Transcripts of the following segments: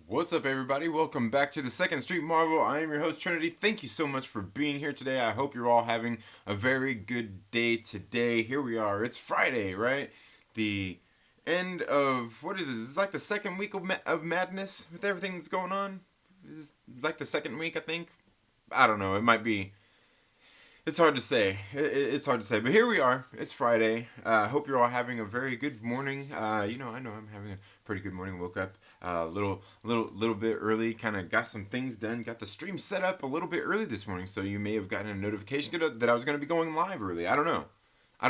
What's up, everybody? Welcome back to the Second Street Marvel. I am your host, Trinity. Thank you so much for being here today. I hope you're all having a very good day today. Here we are. It's Friday, right? The end of, what is this? It's like the second week of madness with everything that's going on. It's like the second week, I think. I don't know. It might be. It's hard to say. It's hard to say. But here we are. It's Friday. I hope you're all having a very good morning. I know I'm having a pretty good morning. Woke up a little bit early. Kind of got some things done. Got the stream set up a little bit early this morning. So you may have gotten a notification that I was going to be going live early. I don't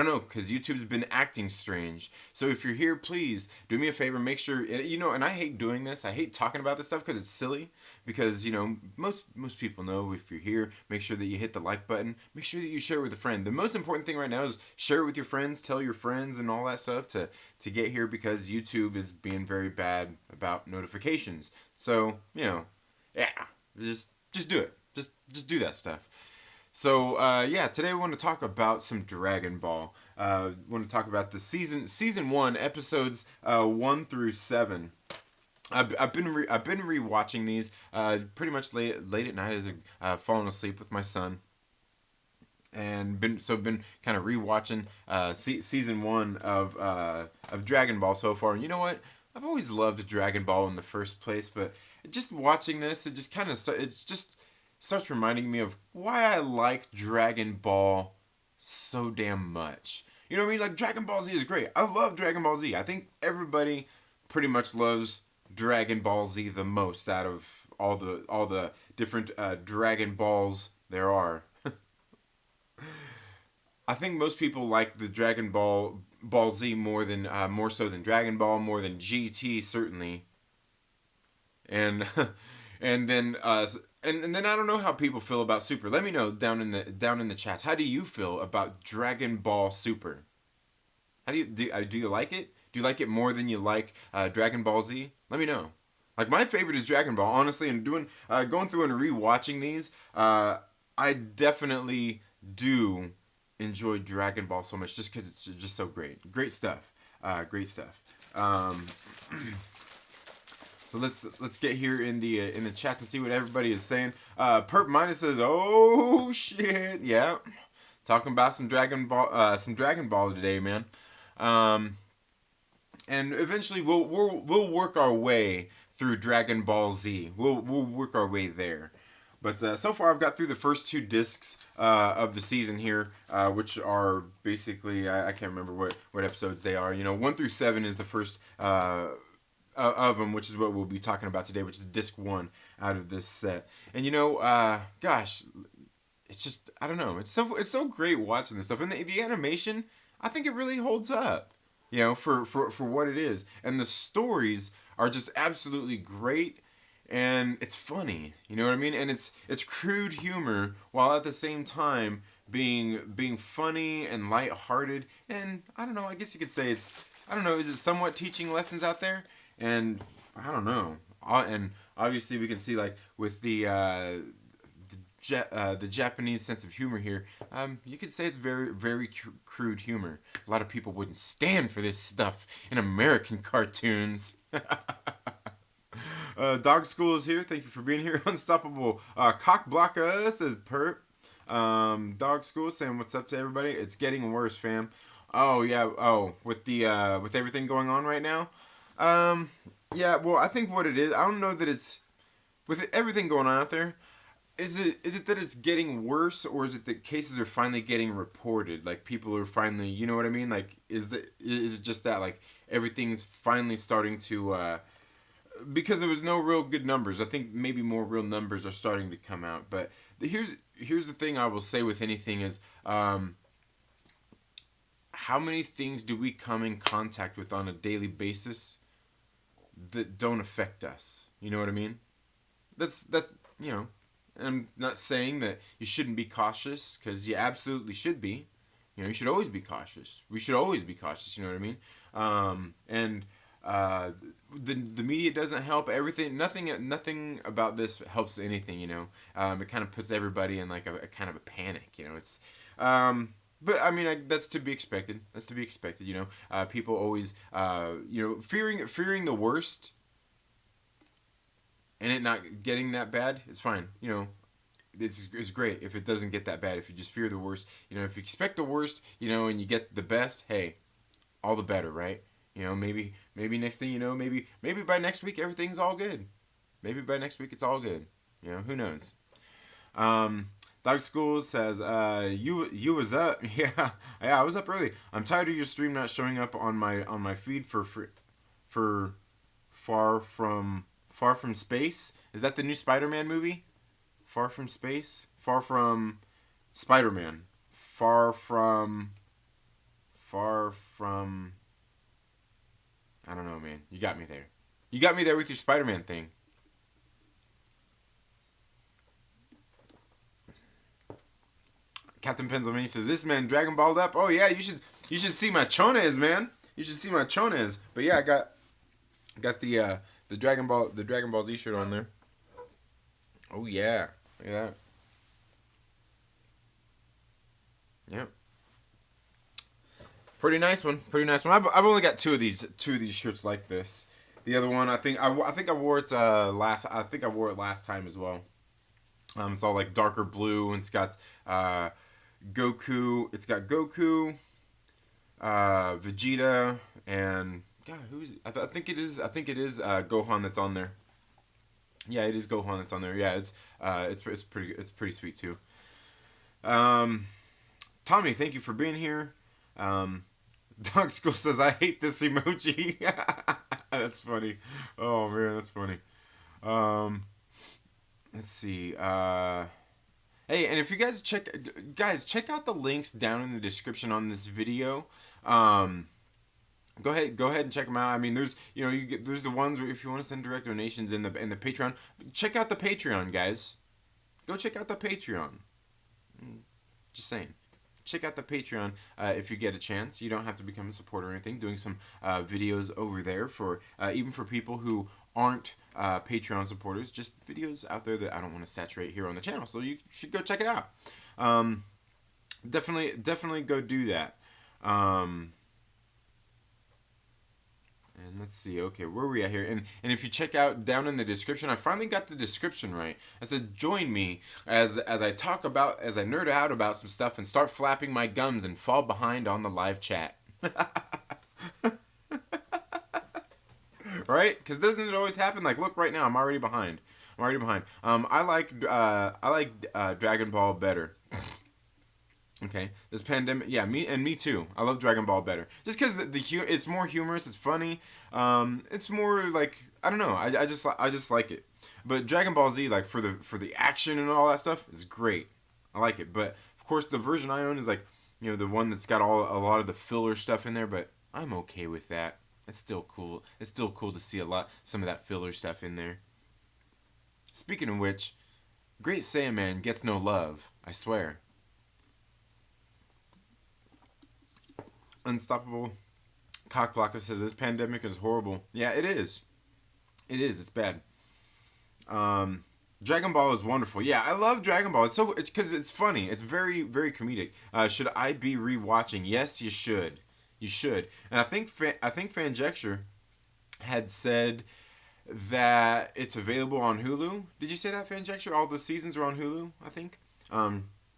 know, because YouTube's been acting strange. So if you're here, please do me a favor. Make sure, and I hate doing this. I hate talking about this stuff because it's silly. Because, most people know if you're here, make sure that you hit the like button. Make sure that you share it with a friend. The most important thing right now is share it with your friends. Tell your friends and all that stuff to get here because YouTube is being very bad about notifications. So, yeah, just do it. Just do that stuff. So today I want to talk about some Dragon Ball. I want to talk about the season 1 episodes 1 through 7. I've been rewatching these pretty much late at night as I've fallen asleep with my son, and been kind of rewatching season 1 of Dragon Ball so far. And you know what? I've always loved Dragon Ball in the first place, but just watching this, it just kind of starts reminding me of why I like Dragon Ball so damn much. You know what I mean? Like, Dragon Ball Z is great. I love Dragon Ball Z. I think everybody pretty much loves Dragon Ball Z the most out of all the different Dragon Balls there are. I think most people like the Dragon Ball Z more so than Dragon Ball, more than GT certainly, and and then and then I don't know how people feel about Super. Let me know down in the chats. How do you feel about Dragon Ball Super? How do you like it? Do you like it more than you like Dragon Ball Z? Let me know. Like, my favorite is Dragon Ball, honestly. And going through and rewatching these, I definitely do enjoy Dragon Ball so much, just because it's just so great. Great stuff. Great stuff. So let's get here in the chat and see what everybody is saying. Perp Minus says, "Oh shit, yeah." Talking about some Dragon Ball today, man. And eventually we'll work our way through Dragon Ball Z. We'll work our way there. But so far, I've got through the first 2 discs of the season here, which are basically, I can't remember what episodes they are. 1 through 7 is the first of them, which is what we'll be talking about today, which is disc 1 out of this set. And gosh, it's just, I don't know, it's so great watching this stuff. And the animation, I think it really holds up, for what it is. And the stories are just absolutely great, and it's funny, you know what I mean? And it's crude humor while at the same time being funny and lighthearted. And I don't know, I guess you could say I don't know, is it somewhat teaching lessons out there? And I don't know. And obviously we can see, like, with the Japanese sense of humor here, you could say it's very, very crude humor. A lot of people wouldn't stand for this stuff in American cartoons. Dog School is here. Thank you for being here. Unstoppable Cock Blocka says Perp. Dog School saying what's up to everybody. It's getting worse, fam. Oh yeah. Oh, with everything going on right now. Yeah. Well, I think what it is, I don't know that it's with everything going on out there. Is it that it's getting worse, or is it that cases are finally getting reported? Like, people are finally, you know what I mean? Like, is it just that, like, everything's finally starting to because there was no real good numbers. I think maybe more real numbers are starting to come out. But here's the thing I will say with anything is, how many things do we come in contact with on a daily basis that don't affect us? You know what I mean? That's I'm not saying that you shouldn't be cautious, because you absolutely should be. You should always be cautious. We should always be cautious. You know what I mean? And the media doesn't help. Nothing about this helps anything. It kind of puts everybody in, like, a kind of a panic. It's but I mean, that's to be expected. People always fearing the worst and it not getting that bad, it's fine. You know, it's great if it doesn't get that bad. If you just fear the worst, you know, if you expect the worst, you know, and you get the best, hey, all the better, right? You know, maybe next thing you know, maybe by next week everything's all good. Maybe by next week it's all good. You know, who knows? Dog School says, you was up, yeah, yeah, I was up early. I'm tired of your stream not showing up on my feed for Far From Space. Is that the new Spider-Man movie? Far From Space, Far From Spider-Man, Far From. I don't know, man. You got me there. You got me there with your Spider-Man thing. Captain Pennsylvania says, "This man Dragon Balled up. Oh yeah, you should see my chones, man. You should see my chones." But yeah, I got the Dragon Ball Z shirt on there. Oh yeah, look at that. Yep, pretty nice one. Pretty nice one. I've only got two of these shirts like this. The other one, I think I wore it last. I think I wore it last time as well. It's all like darker blue, and it's got Goku. It's got Goku, Vegeta, and God, who's? I think it is. I think it is Gohan that's on there. Yeah, it is Gohan that's on there. Yeah, it's pretty sweet too. Um, Tommy, thank you for being here. Dog School says I hate this emoji. That's funny. Oh man, that's funny. Um, let's see. Hey, and if you guys check out the links down in the description on this video. Um, go ahead and check them out. I mean, there's there's the ones where if you want to send direct donations in the Patreon, check out the Patreon, guys. Go check out the Patreon. Just saying. Check out the Patreon if you get a chance. You don't have to become a supporter or anything. Doing some videos over there for even for people who aren't Patreon supporters. Just videos out there that I don't want to saturate here on the channel. So you should go check it out. Definitely go do that. And let's see, okay, where are we at here? And if you check out down in the description, I finally got the description right. I said, join me as I nerd out about some stuff and start flapping my gums and fall behind on the live chat. Right? Because doesn't it always happen? Like, look, right now, I'm already behind. I like Dragon Ball better. Okay, this pandemic, yeah, me too. I love Dragon Ball better, just because it's more humorous, it's funny, it's more like I don't know. I just like it. But Dragon Ball Z, like for the action and all that stuff, is great. I like it. But of course, the version I own is like the one that's got a lot of the filler stuff in there. But I'm okay with that. It's still cool. It's still cool to see some of that filler stuff in there. Speaking of which, Great Saiyaman gets no love. I swear. Unstoppable Cockblocker says this pandemic is horrible. Yeah, it is. It is. It's bad. Dragon Ball is wonderful. Yeah, I love Dragon Ball. It's because it's funny. It's very very comedic. Should I be rewatching? Yes, you should. You should. And I think Fanjecture had said that it's available on Hulu. Did you say that, Fanjecture? All the seasons are on Hulu, I think.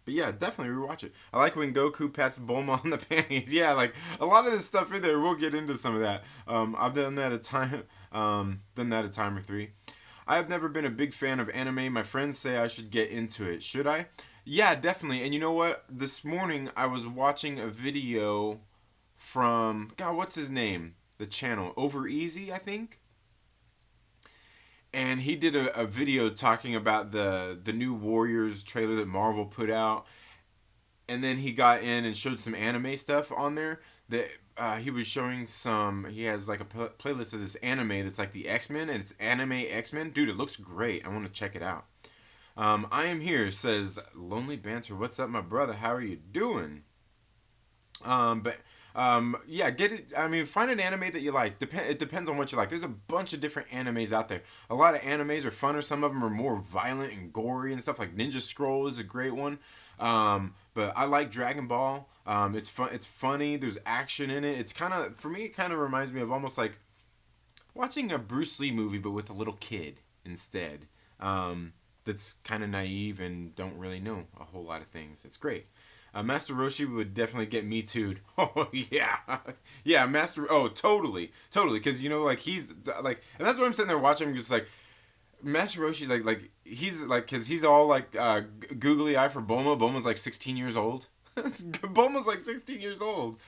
But yeah, definitely rewatch it. I like when Goku pats Bulma on the panties. Yeah, like a lot of this stuff in there. We'll get into some of that. I've done that a time or three. I have never been a big fan of anime. My friends say I should get into it. Should I? Yeah, definitely. And you know what? This morning I was watching a video from what's his name? The channel Over Easy, I think. And he did a video talking about the new Warriors trailer that Marvel put out, and then he got in and showed some anime stuff on there. That he was showing some. He has like a playlist of this anime that's like the X-Men, and it's anime X-Men. Dude, it looks great. I want to check it out. I am here, says Lonely Banter. What's up, my brother? How are you doing? Yeah, get it. I mean, find an anime that you like. It depends on what you like. There's a bunch of different animes out there. A lot of animes are funner. Some of them are more violent and gory and stuff. Like Ninja Scroll is a great one. But I like Dragon Ball. It's fun. It's funny. There's action in it. It's for me, it kind of reminds me of almost like watching a Bruce Lee movie, but with a little kid. instead. That's kind of naive and don't really know a whole lot of things. It's great. Master Roshi would definitely get me too'd. Oh yeah, yeah, Master. Oh, totally, totally. Because like he's like, and that's what I'm sitting there watching. I'm just like, Master Roshi's like he's like, because he's all like googly eye for Bulma. Bulma's like 16 years old. Bulma's like 16 years old.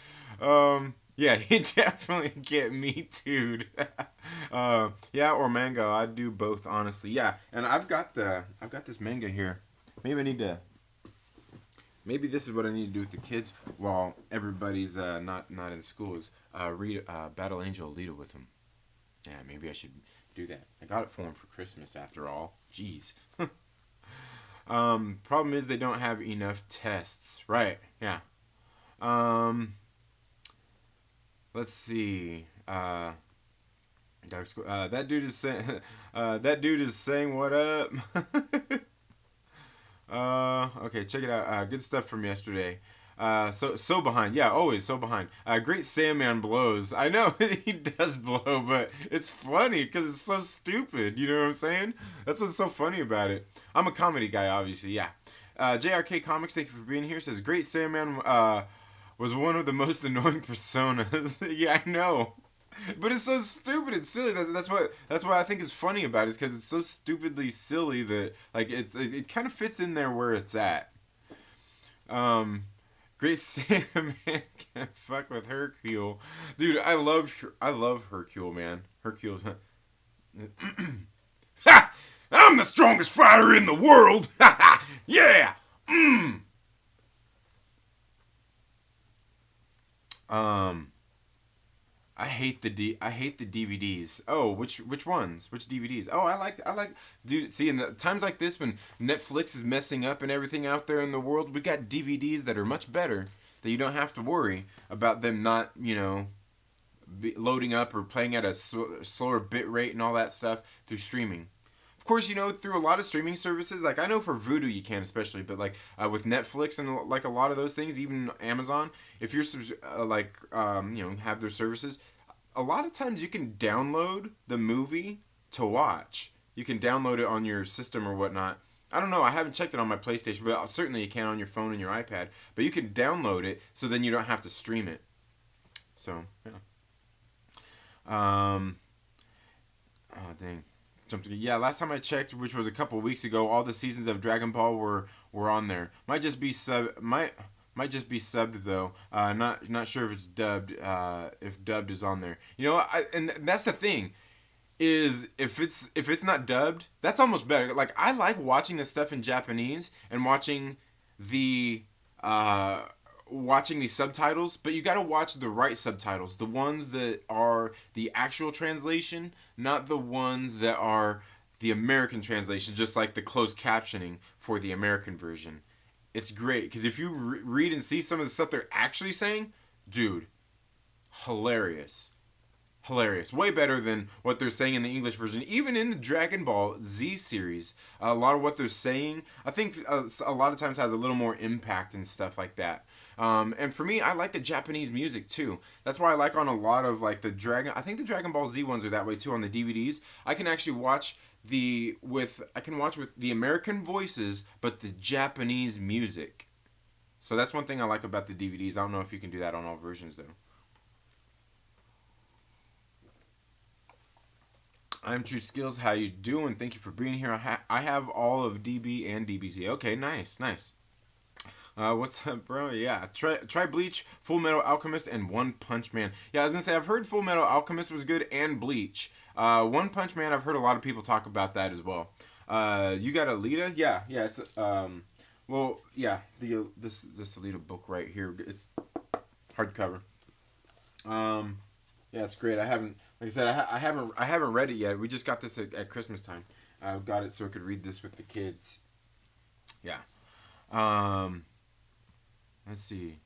Yeah, he definitely get me too'd. Yeah, or manga. I'd do both, honestly. Yeah, and I've got this manga here. Maybe I need to. Maybe this is what I need to do with the kids while everybody's not in school. Is read Battle Angel Alita with them. Yeah, maybe I should do that. I got it for them for Christmas, after all. Jeez. Problem is they don't have enough tests. Right? Yeah. Let's see. That dude is saying. That dude is saying what up. Okay, check it out. Good stuff from yesterday. So behind. Yeah, always so behind. Great Sandman blows. I know he does blow, but it's funny because it's so stupid. You know what I'm saying? That's what's so funny about it. I'm a comedy guy, obviously. Yeah. JRK Comics, thank you for being here. Says Great Sandman was one of the most annoying personas. Yeah, I know. But it's so stupid and silly. That's what I think is funny about it, is because it's so stupidly silly that like it kind of fits in there where it's at. Great Sam man can't fuck with Hercule, dude. I love Hercule, man. Hercule. Ha! I'm the strongest fighter in the world. Ha ha! Yeah. I hate the DVDs. Oh, which ones? Which DVDs? Oh, I like dude, see, in the times like this when Netflix is messing up and everything out there in the world, we got DVDs that are much better, that you don't have to worry about them not, loading up or playing at a slower bit rate and all that stuff through streaming. Of course, through a lot of streaming services, like I know for Vudu you can especially, but like with Netflix and like a lot of those things, even Amazon, if you're have their services, a lot of times you can download the movie to watch. You can download it on your system or whatnot. I don't know. I haven't checked it on my PlayStation, but certainly you can on your phone and your iPad. But you can download it so then you don't have to stream it. So yeah. Oh dang. Yeah, last time I checked, which was a couple weeks ago, all the seasons of Dragon Ball were on there. Might just be subbed though. Not sure if it's dubbed. If dubbed is on there. And that's the thing, is if it's not dubbed, that's almost better. Like I like watching this stuff in Japanese and watching the subtitles, but you got to watch the right subtitles, the ones that are the actual translation, not the ones that are the American translation, just like the closed captioning for the American version. It's great because if you read and see some of the stuff they're actually saying, dude, hilarious. Way better than what they're saying in the English version. Even in the Dragon Ball Z series, a lot of what they're saying, I think a lot of times has a little more impact and stuff like that. And for me, I like the Japanese music too. That's why I like on a lot of like I think the Dragon Ball Z ones are that way too on the DVDs. I can actually watch with the American voices, but the Japanese music. So that's one thing I like about the DVDs. I don't know if you can do that on all versions though. I'm True Skills. How you doing? Thank you for being here. I have all of DB and DBZ. Okay, nice. What's up, bro? Yeah, try Bleach, Full Metal Alchemist, and One Punch Man. Yeah, I was gonna say I've heard Full Metal Alchemist was good and Bleach. One Punch Man, I've heard a lot of people talk about that as well. You got Alita? Yeah. It's well, yeah. This Alita book right here. It's hardcover. Yeah, it's great. I haven't, like I said, I haven't read it yet. We just got this at Christmas time. I got it so I could read this with the kids. Yeah. Let's see.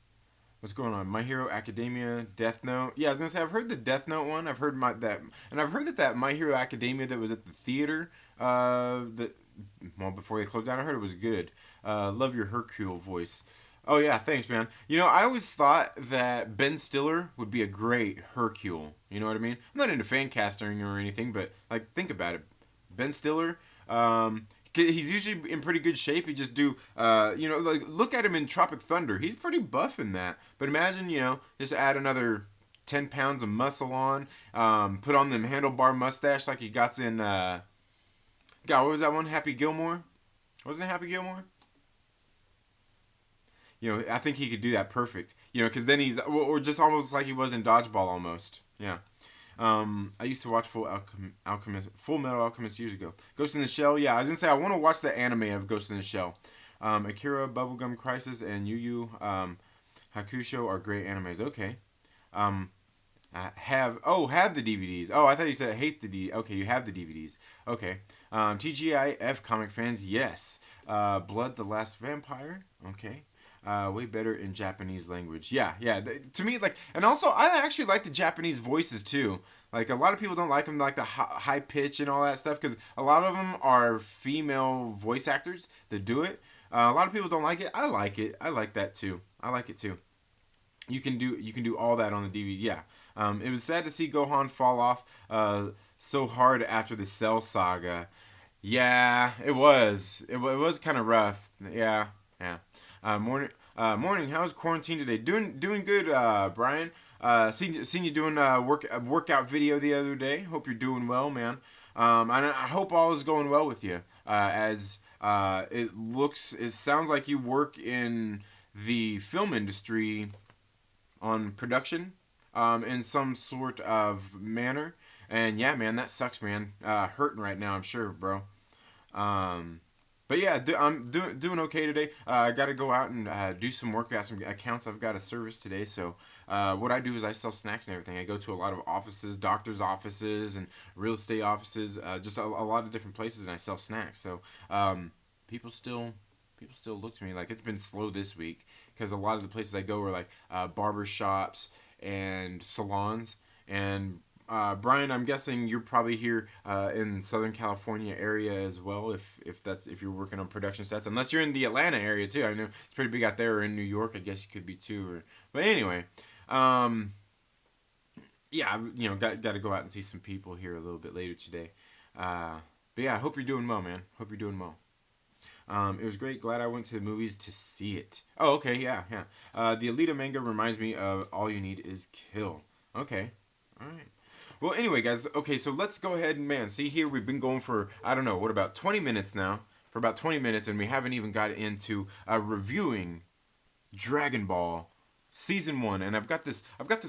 What's going on? My Hero Academia, Death Note. Yeah, I was gonna say I've heard the Death Note one. I've heard I've heard that My Hero Academia that was at the theater. Before they closed down, I heard it was good. Love your Hercule voice. Oh yeah, thanks, man. I always thought that Ben Stiller would be a great Hercule. You know what I mean? I'm not into fan casting or anything, but like think about it. Ben Stiller. He's usually in pretty good shape. He just do, like look at him in Tropic Thunder. He's pretty buff in that. But imagine, just add another 10 pounds of muscle on. Put on them handlebar mustache like he got in. God, what was that one? Happy Gilmore. Wasn't it Happy Gilmore? I think he could do that perfect. Because then he's or just almost like he was in Dodgeball almost. Yeah. I used to watch Full Metal Alchemist years ago. Ghost in the Shell. Yeah, I was gonna say I want to watch the anime of Ghost in the Shell. Akira, Bubblegum Crisis, and Yu Yu Hakusho are great animes. Okay. Have the DVDs. Oh, I thought you said hate the D. Okay, you have the DVDs. Okay. TGIF comic fans, yes. Blood the Last Vampire. Okay. Way better in Japanese language. Yeah. To me, and also I actually like the Japanese voices too. Like a lot of people don't like them, like the high pitch and all that stuff, because a lot of them are female voice actors that do it. A lot of people don't like it. I like it. I like that too. I like it too. You can do all that on the DVD. Yeah. It was sad to see Gohan fall off so hard after the Cell saga. Yeah, it was. It was kind of rough. Yeah. Morning. How's quarantine today? Doing good, Brian. Seen you doing a workout video the other day. Hope you're doing well, man. And I hope all is going well with you. As it sounds like you work in the film industry on production, in some sort of manner. And yeah, man, that sucks, man. Hurting right now, I'm sure, bro. But yeah, I'm doing okay today. I got to go out and do some work. Got some accounts I've got to service today. So what I do is I sell snacks and everything. I go to a lot of offices, doctors' offices, and real estate offices. Just a lot of different places, and I sell snacks. So people still look to me like it's been slow this week because a lot of the places I go are like barber shops and salons. And Brian, I'm guessing you're probably here in Southern California area as well. If you're working on production sets, unless you're in the Atlanta area too. I know it's pretty big out there, or in New York. I guess you could be too. But anyway, yeah, got to go out and see some people here a little bit later today. But yeah, I hope you're doing well, man. Hope you're doing well. It was great. Glad I went to the movies to see it. Oh, okay, yeah. The Alita manga reminds me of All You Need Is Kill. Okay, all right. Well, anyway, guys. Okay, so let's go ahead and see here we've been going for I don't know what about 20 minutes now. For about 20 minutes, and we haven't even got into reviewing Dragon Ball Season 1. And I've got this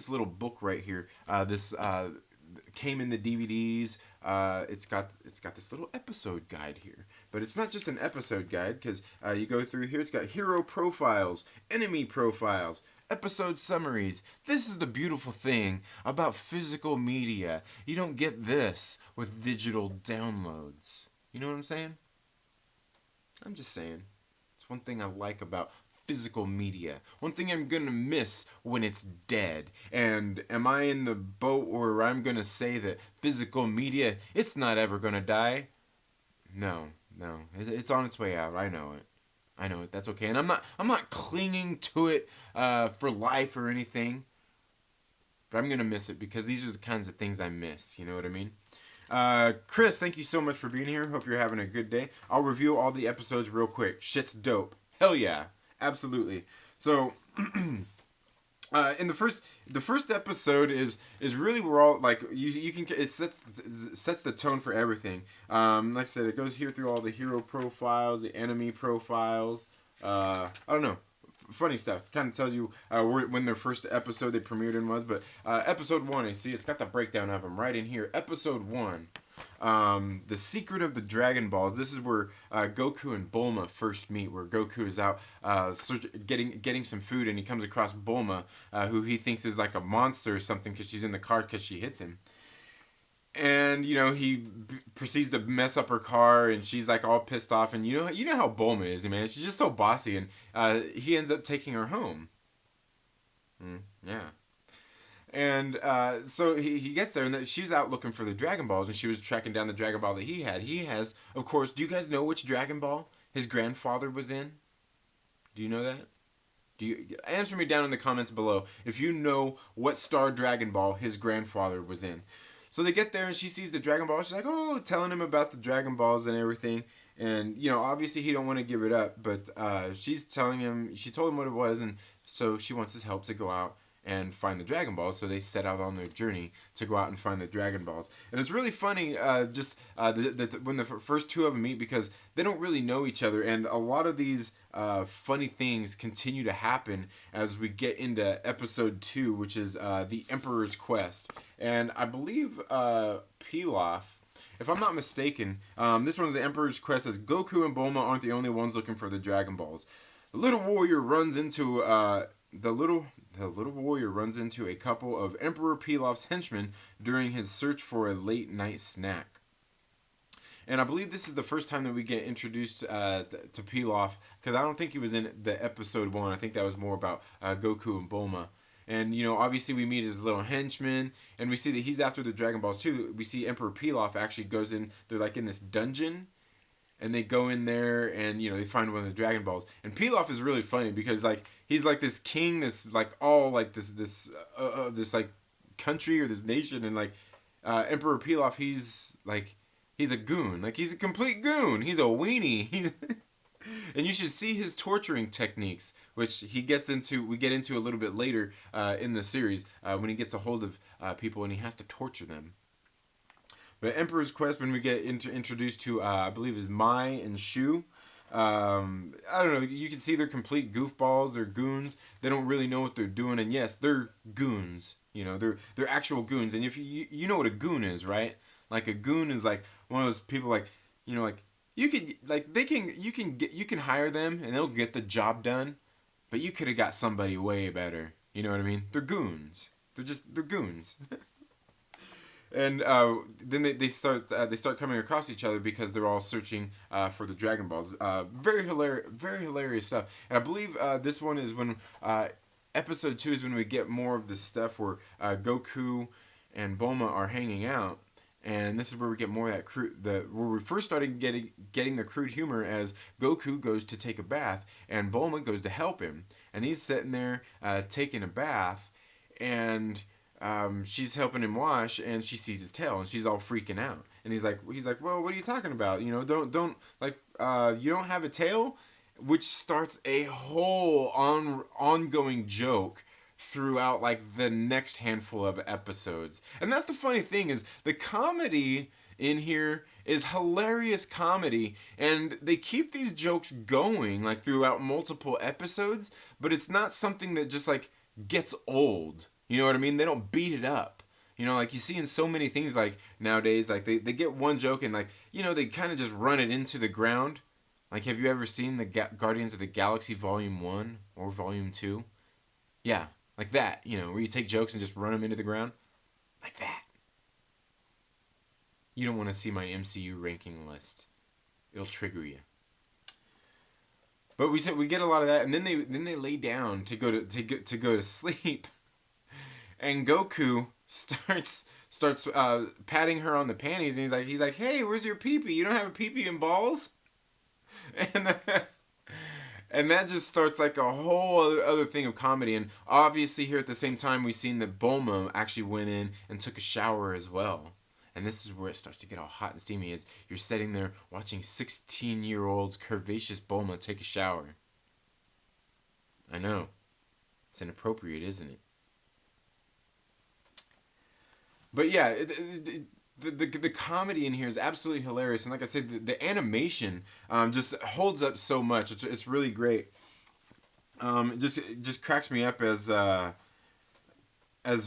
little book right here. This came in the DVDs. It's got this little episode guide here, but it's not just an episode guide because you go through here. It's got hero profiles, enemy profiles, episode summaries. This is the beautiful thing about physical media. You don't get this with digital downloads. You know what I'm saying? I'm just saying. It's one thing I like about physical media. One thing I'm gonna miss when it's dead. And am I in the boat where I'm gonna say that physical media, it's not ever gonna die? No. It's on its way out. I know it. That's okay. And I'm not clinging to it for life or anything. But I'm gonna miss it because these are the kinds of things I miss. You know what I mean? Chris, thank you so much for being here. Hope you're having a good day. I'll review all the episodes real quick. Shit's dope. Hell yeah. Absolutely. So, in the first episode is really we're all like you can it sets the tone for everything. Like I said, it goes here through all the hero profiles, the enemy profiles. I don't know, funny stuff. Kind of tells you when their first episode they premiered in was. But episode 1, you see, it's got the breakdown of them right in here. Episode 1. The Secret of the Dragon Balls. This is where Goku and Bulma first meet, where Goku is out getting some food, and he comes across Bulma, who he thinks is like a monster or something because she's in the car because she hits him. And he proceeds to mess up her car, and she's like all pissed off. And you know how Bulma is, man. She's just so bossy, and he ends up taking her home. Yeah. And so he gets there, and she's out looking for the Dragon Balls, and she was tracking down the Dragon Ball that he had. He has, of course, do you guys know which Dragon Ball his grandfather was in? Do you know that? Answer me down in the comments below if you know what Star Dragon Ball his grandfather was in. So they get there and she sees the Dragon Ball. She's like, oh, telling him about the Dragon Balls and everything. And, you know, obviously he don't want to give it up, but she's telling him, she told him what it was, and so she wants his help to go out and find the Dragon Balls. So they set out on their journey to go out and find the Dragon Balls. And it's really funny, when the first two of them meet, because they don't really know each other, and a lot of these funny things continue to happen as we get into episode 2, which is the Emperor's Quest. And I believe Pilaf, if I'm not mistaken, this one's the Emperor's Quest, as Goku and Bulma aren't the only ones looking for the Dragon Balls. The little warrior runs into the little warrior runs into a couple of Emperor Pilaf's henchmen during his search for a late night snack. And I believe this is the first time that we get introduced to Pilaf, because I don't think he was in the episode 1. I think that was more about Goku and Bulma. And, you know, obviously we meet his little henchman, and we see that he's after the Dragon Balls too. We see Emperor Pilaf actually goes in, they're like in this dungeon, and they go in there and, you know, they find one of the Dragon Balls. And Pilaf is really funny because, like, he's like this king, this, like, all, like, this like, country or this nation, and, like, Emperor Pilaf, he's a goon. Like, he's a complete goon. He's a weenie. And you should see his torturing techniques, which we get into a little bit later in the series, when he gets a hold of people and he has to torture them. But Emperor's Quest, when we get introduced to, I believe is Mai and Shu, I don't know, you can see they're complete goofballs, they're goons, they don't really know what they're doing, and yes, they're goons, you know, they're actual goons. And if you know what a goon is, right? Like, a goon is like one of those people, like, you know, like, you can hire them and they'll get the job done, but you could have got somebody way better. You know what I mean? They're goons. They're goons. And then they start coming across each other because they're all searching for the Dragon Balls. Very hilarious stuff. And I believe this one is when episode 2 is when we get more of the stuff where Goku and Bulma are hanging out. And this is where we get more of that where we first started getting the crude humor, as Goku goes to take a bath and Bulma goes to help him, and he's sitting there taking a bath, and she's helping him wash, and she sees his tail and she's all freaking out, and he's like, well, what are you talking about? You know, don't like you don't have a tail, which starts a whole ongoing joke throughout, like, the next handful of episodes. And that's the funny thing, is the comedy in here is hilarious comedy, and they keep these jokes going, like, throughout multiple episodes, but it's not something that just, like, gets old. You know what I mean? They don't beat it up. You know, like you see in so many things, like, nowadays, like, they get one joke and, like, you know, they kind of just run it into the ground. Like, have you ever seen the Guardians of the Galaxy Volume 1 or Volume 2? Yeah. Like that, you know, where you take jokes and just run them into the ground. Like that. You don't want to see my MCU ranking list. It'll trigger you. But we get a lot of that, and then they lay down to go to sleep. And Goku starts patting her on the panties, and he's like, hey, where's your pee-pee? You don't have a pee-pee and balls? And that just starts, like, a whole other thing of comedy. And obviously here at the same time, we've seen that Bulma actually went in and took a shower as well. And this is where it starts to get all hot and steamy, as you're sitting there watching 16-year-old curvaceous Bulma take a shower. I know. It's inappropriate, isn't it? But yeah, the comedy in here is absolutely hilarious, and like I said, the animation just holds up so much. It's really great. It just cracks me up as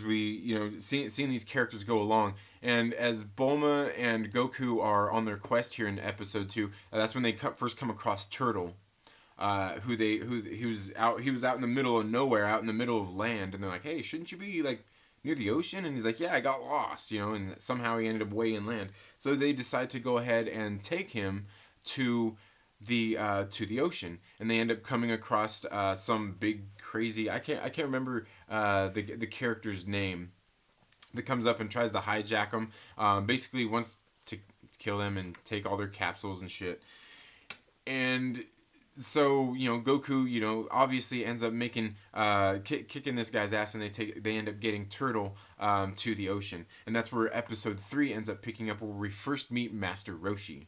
we, you know, seeing these characters go along, and as Bulma and Goku are on their quest here in episode 2, that's when they first come across Turtle, he was out in the middle of nowhere, out in the middle of land, and they're like, hey, shouldn't you be, like, near the ocean? And he's like, yeah, I got lost, you know, and somehow he ended up way inland. So they decide to go ahead and take him to the ocean, and they end up coming across some big crazy, I can't remember the character's name, that comes up and tries to hijack them. Basically wants to kill them and take all their capsules and shit. And so Goku obviously ends up making kicking this guy's ass, and they end up getting Turtle to the ocean, and that's where episode 3 ends up picking up, where we first meet Master Roshi.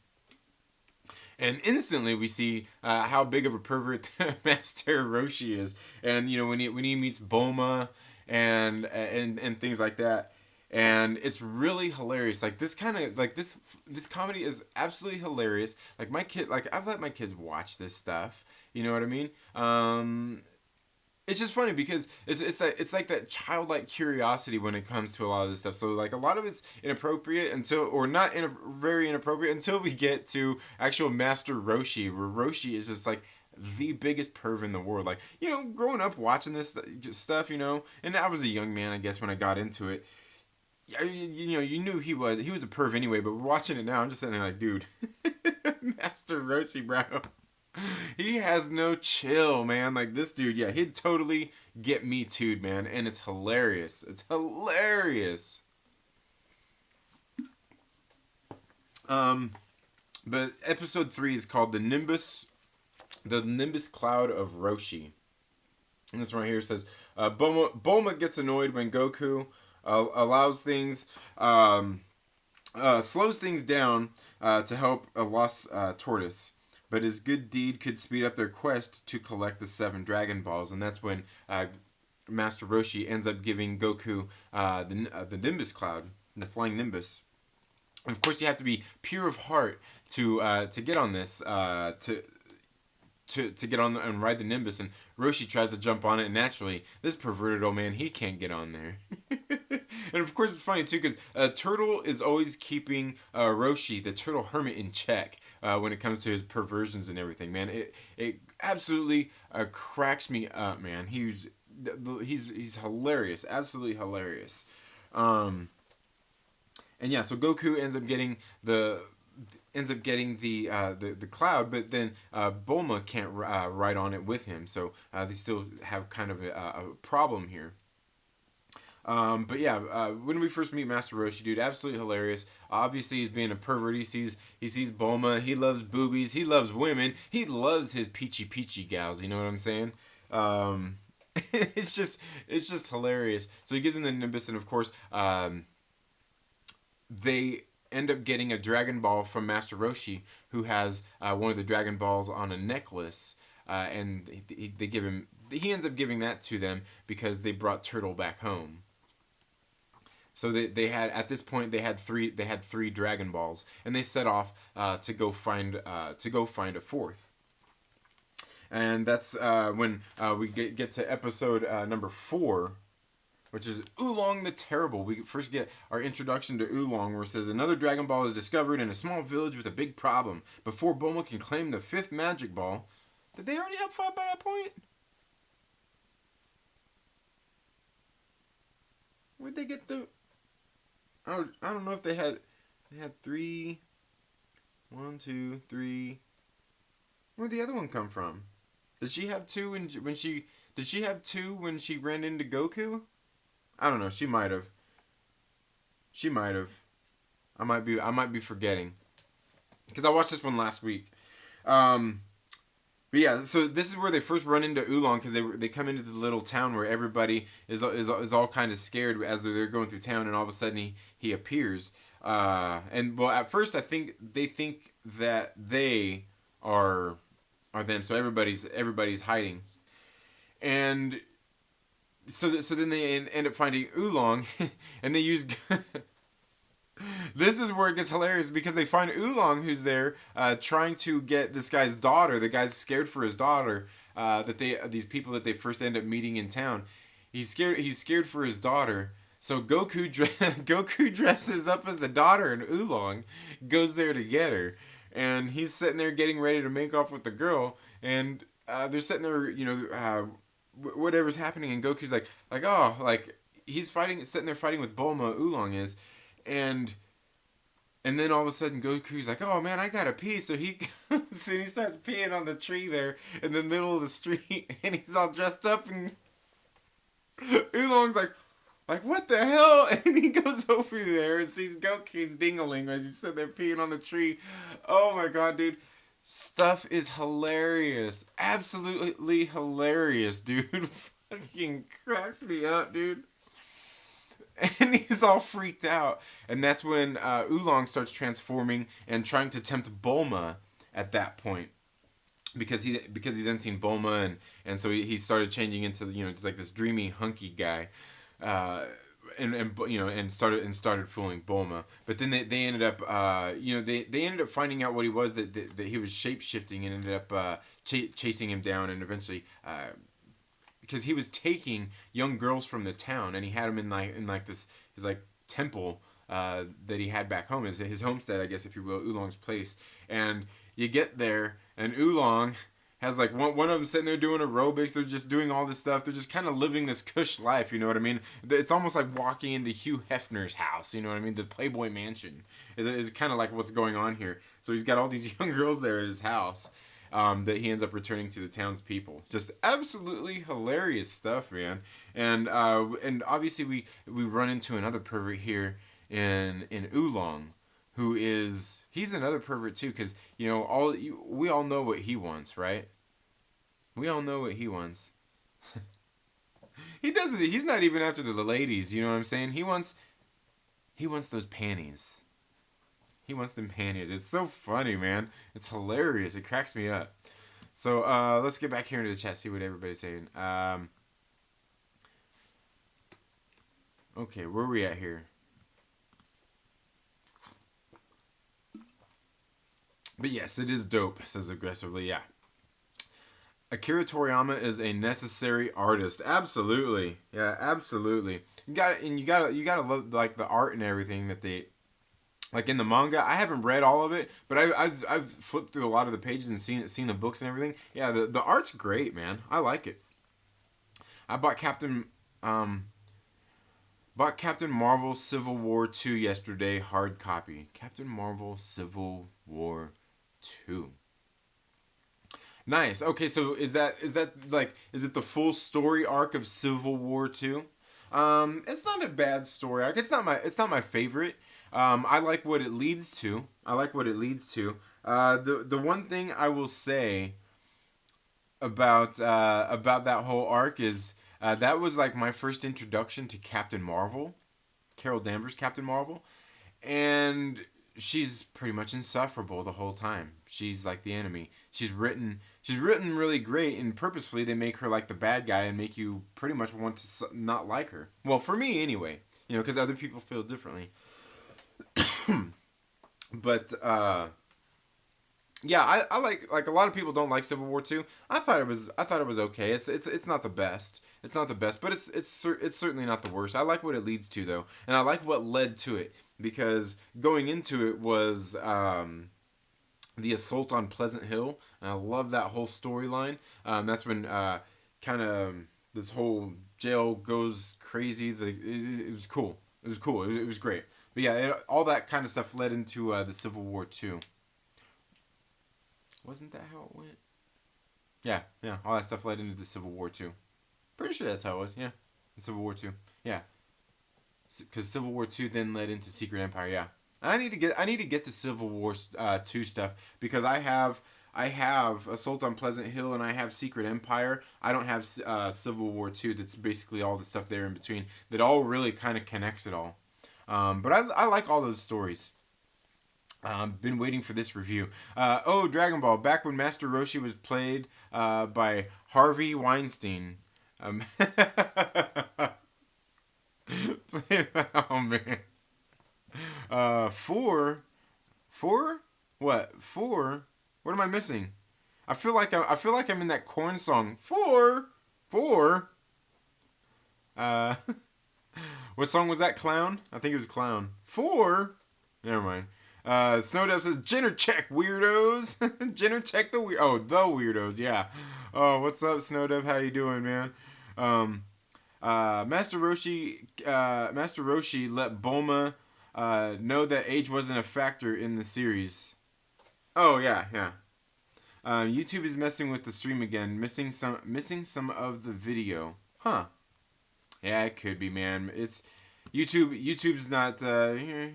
And instantly we see how big of a pervert Master Roshi is, and when he meets Bulma and things like that, and it's really hilarious. Like this kind of like this comedy is absolutely hilarious. Like I've let my kids watch this stuff. You know what I mean? It's just funny because it's like that childlike curiosity when it comes to a lot of this stuff. So like a lot of it's inappropriate or not very inappropriate until we get to actual Master Roshi, where Roshi is just like the biggest perv in the world. Like growing up watching this stuff, and I was a young man, I guess, when I got into it. You knew he was a perv anyway. But watching it now, I'm just sitting there like, dude, Master Roshi, bro. He has no chill, man. Like this dude, yeah, he'd totally get me too'd, man, and it's hilarious. It's hilarious. But episode 3 is called the Nimbus Cloud of Roshi, and this one right here says, Bulma gets annoyed when Goku allows things, slows things down to help a lost tortoise. But his good deed could speed up their quest to collect the 7 Dragon Balls, and that's when Master Roshi ends up giving Goku the Nimbus Cloud, the flying Nimbus. And of course, you have to be pure of heart to get on this, to get on and ride the Nimbus. And Roshi tries to jump on it, and naturally, this perverted old man, he can't get on there. And of course, it's funny too, because Turtle is always keeping Roshi, the Turtle Hermit, in check when it comes to his perversions and everything. Man, it absolutely cracks me up, man. He's hilarious, absolutely hilarious. And yeah, so Goku ends up getting the cloud, but then Bulma can't ride on it with him, so they still have kind of a problem here. But yeah, when we first meet Master Roshi, dude, absolutely hilarious. Obviously, he's being a pervert. He sees Bulma. He loves boobies. He loves women. He loves his peachy gals. You know what I'm saying? It's just hilarious. So he gives him the Nimbus, and of course, they end up getting a Dragon Ball from Master Roshi, who has one of the Dragon Balls on a necklace, and they give him. He ends up giving that to them because they brought Turtle back home. So they had, at this point, they had three Dragon Balls, and they set off to go find a fourth. And that's when we get to episode number 4, which is Oolong the Terrible. We first get our introduction to Oolong, where it says, another Dragon Ball is discovered in a small village with a big problem. Before Bulma can claim the 5th Magic Ball, did they already have 5 by that point? Where'd they get the... I don't know if they had 3. 1, 2, 3. Where'd the other one come from? Did she have 2 when she ran into Goku? I don't know. She might have. I might be forgetting, because I watched this one last week. But yeah, so this is where they first run into Oolong, because they come into the little town where everybody is all kind of scared as they're going through town, and all of a sudden he appears. And well, at first they think that they are them, so everybody's hiding, and so then they end up finding Oolong, and they use. This is where it gets hilarious, because they find Oolong, who's there trying to get this guy's daughter. The guy's scared for his daughter. These people that they first end up meeting in town. He's scared for his daughter. So Goku dresses up as the daughter, and Oolong goes there to get her. And he's sitting there getting ready to make off with the girl, and they're sitting there, whatever's happening, and Goku's like he's sitting there fighting with Bulma. Oolong is. And then all of a sudden Goku's like, oh man, I gotta pee. So he goes and he starts peeing on the tree there in the middle of the street, and he's all dressed up, and Oolong's like what the hell? And he goes over there and sees Goku's dingling as he's sitting there peeing on the tree. Oh my god, dude. Stuff is hilarious. Absolutely hilarious, dude. Fucking cracks me up, dude. And he's all freaked out. And that's when Oolong starts transforming and trying to tempt Bulma at that point. Because he then seen Bulma and so he started changing into just like this dreamy hunky guy, and started fooling Bulma. But then they ended up they ended up finding out what he was, that he was shape shifting, and ended up chasing him down, and eventually because he was taking young girls from the town, and he had them in this his like temple that he had back home, his homestead, I guess, if you will, Oolong's place. And you get there, and Oolong has like one of them sitting there doing aerobics. They're just doing all this stuff. They're just kind of living this cush life. You know what I mean? It's almost like walking into Hugh Hefner's house. You know what I mean? The Playboy Mansion is kind of like what's going on here. So he's got all these young girls there at his house. That he ends up returning to the townspeople. Just absolutely hilarious stuff, man. And obviously we run into another pervert here in Oolong, he's another pervert too, because we all know what he wants, right? We all know what he wants. He doesn't. He's not even after the ladies. You know what I'm saying? He wants those panties. He wants them panties. It's so funny, man. It's hilarious. It cracks me up. So let's get back here into the chat, see what everybody's saying. Okay, where are we at here? But yes, it is dope, says aggressively. Yeah. Akira Toriyama is a necessary artist. Absolutely. Yeah, absolutely. You gotta love like the art and everything that they like in the manga. I haven't read all of it, but I've flipped through a lot of the pages and seen the books and everything. Yeah, the art's great, man. I like it. I bought Captain Marvel Civil War 2 yesterday, hard copy. Captain Marvel Civil War 2. Nice. Okay, so is it the full story arc of Civil War 2? It's not a bad story arc. It's not my favorite. I like what it leads to. The one thing I will say about that whole arc is that was like my first introduction to Captain Marvel, Carol Danvers, Captain Marvel, and she's pretty much insufferable the whole time. She's like the enemy. She's written really great, and purposefully they make her like the bad guy and make you pretty much want to not like her. Well, for me anyway, because other people feel differently. But yeah, I like a lot of people don't like Civil War 2. I thought it was okay. It's not the best. It's not the best, but it's certainly not the worst. I like what it leads to though, and I like what led to it, because going into it was the assault on Pleasant Hill, and I love that whole storyline. That's when kind of this whole jail goes crazy. It was cool. It was cool. It was great. But yeah, all that kind of stuff led into the Civil War 2. Wasn't that how it went? Yeah, all that stuff led into the Civil War 2. Pretty sure that's how it was, yeah. The Civil War 2. Yeah. Because Civil War 2 then led into Secret Empire, yeah. I need to get the Civil War 2 stuff, because I have Assault on Pleasant Hill and I have Secret Empire. I don't have Civil War 2. That's basically all the stuff there in between that all really kind of connects it all. But I like all those stories. Been waiting for this review. Dragon Ball. Back when Master Roshi was played by Harvey Weinstein. Oh, man. 4? What? 4? What am I missing? I feel like I'm in that corn song. 4. What song was that? Clown? I think it was Clown. 4. Never mind. Snowdove says, Jenner check, weirdos. Jenner check the weirdos, yeah. Oh, what's up, Snowdove? How you doing, man? Master Roshi let Bulma know that age wasn't a factor in the series. Oh, yeah. YouTube is messing with the stream again, missing some of the video. Huh. Yeah, it could be, man. It's YouTube's not, you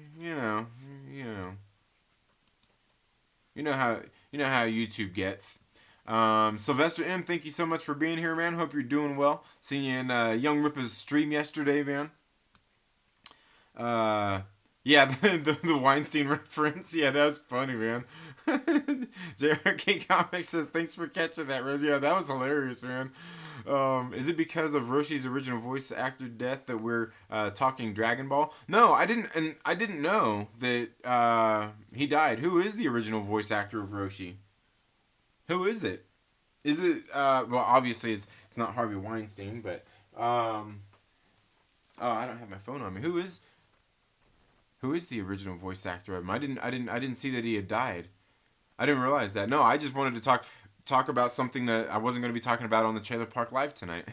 know You know how YouTube gets. Sylvester M, thank you so much for being here, man. Hope you're doing well. Seeing you in Young Rippa's stream yesterday, man. Yeah, the Weinstein reference. Yeah, that was funny, man. JRK Comics says, thanks for catching that, Rose. Yeah, that was hilarious, man. Is it because of Roshi's original voice actor death that we're talking Dragon Ball? No, I didn't, and I didn't know that he died. Who is the original voice actor of Roshi? Who is it? Is it well? Obviously, it's not Harvey Weinstein, but oh, I don't have my phone on me. Who is the original voice actor of him? I didn't see that he had died. I didn't realize that. No, I just wanted to talk about something that I wasn't going to be talking about on the Trailer Park Live tonight.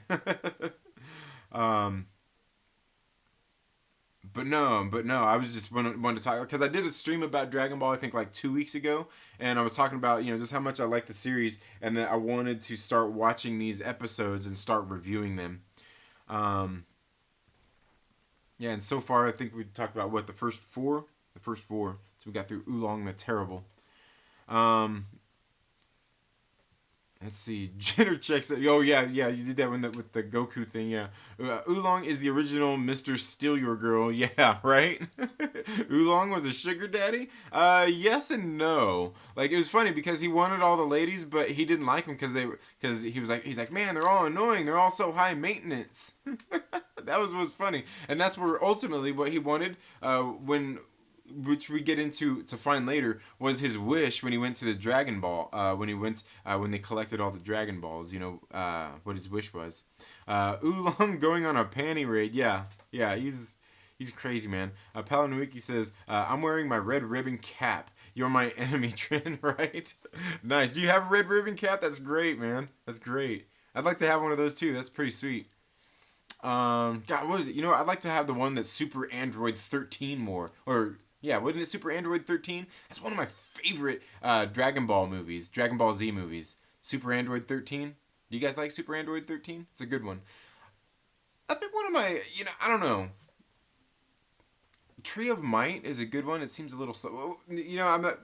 But no, I was just wanted to talk because I did a stream about Dragon Ball I think like 2 weeks ago, and I was talking about just how much I like the series and that I wanted to start watching these episodes and start reviewing them. Yeah, and so far I think we talked about what the first four. So we got through Oolong the Terrible. Let's see. Jenner checks it. Oh yeah, you did that with the Goku thing. Yeah, Oolong is the original Mr. Steal Your Girl. Yeah, right. Oolong was a sugar daddy. Yes and no. Like it was funny because he wanted all the ladies, but he didn't like them because he's like, man, they're all annoying. They're all so high maintenance. That was funny, and that's where ultimately what he wanted which we get into to find later was his wish when he went to the Dragon Ball when they collected all the Dragon Balls, what his wish was. Oolong going on a panty raid. Yeah, he's crazy, man. Palanwiki says, I'm wearing my red ribbon cap. You're my enemy, Trin, right? Nice. Do you have a red ribbon cap? That's great, man. That's great. I'd like to have one of those too. That's pretty sweet. God, what is it? I'd like to have the one that Super Android 13 wore. Or, yeah, wasn't it Super Android 13? That's one of my favorite Dragon Ball movies. Dragon Ball Z movies. Super Android 13. Do you guys like Super Android 13? It's a good one. I think one of my, I don't know. Tree of Might is a good one. It seems a little slow. I'm not...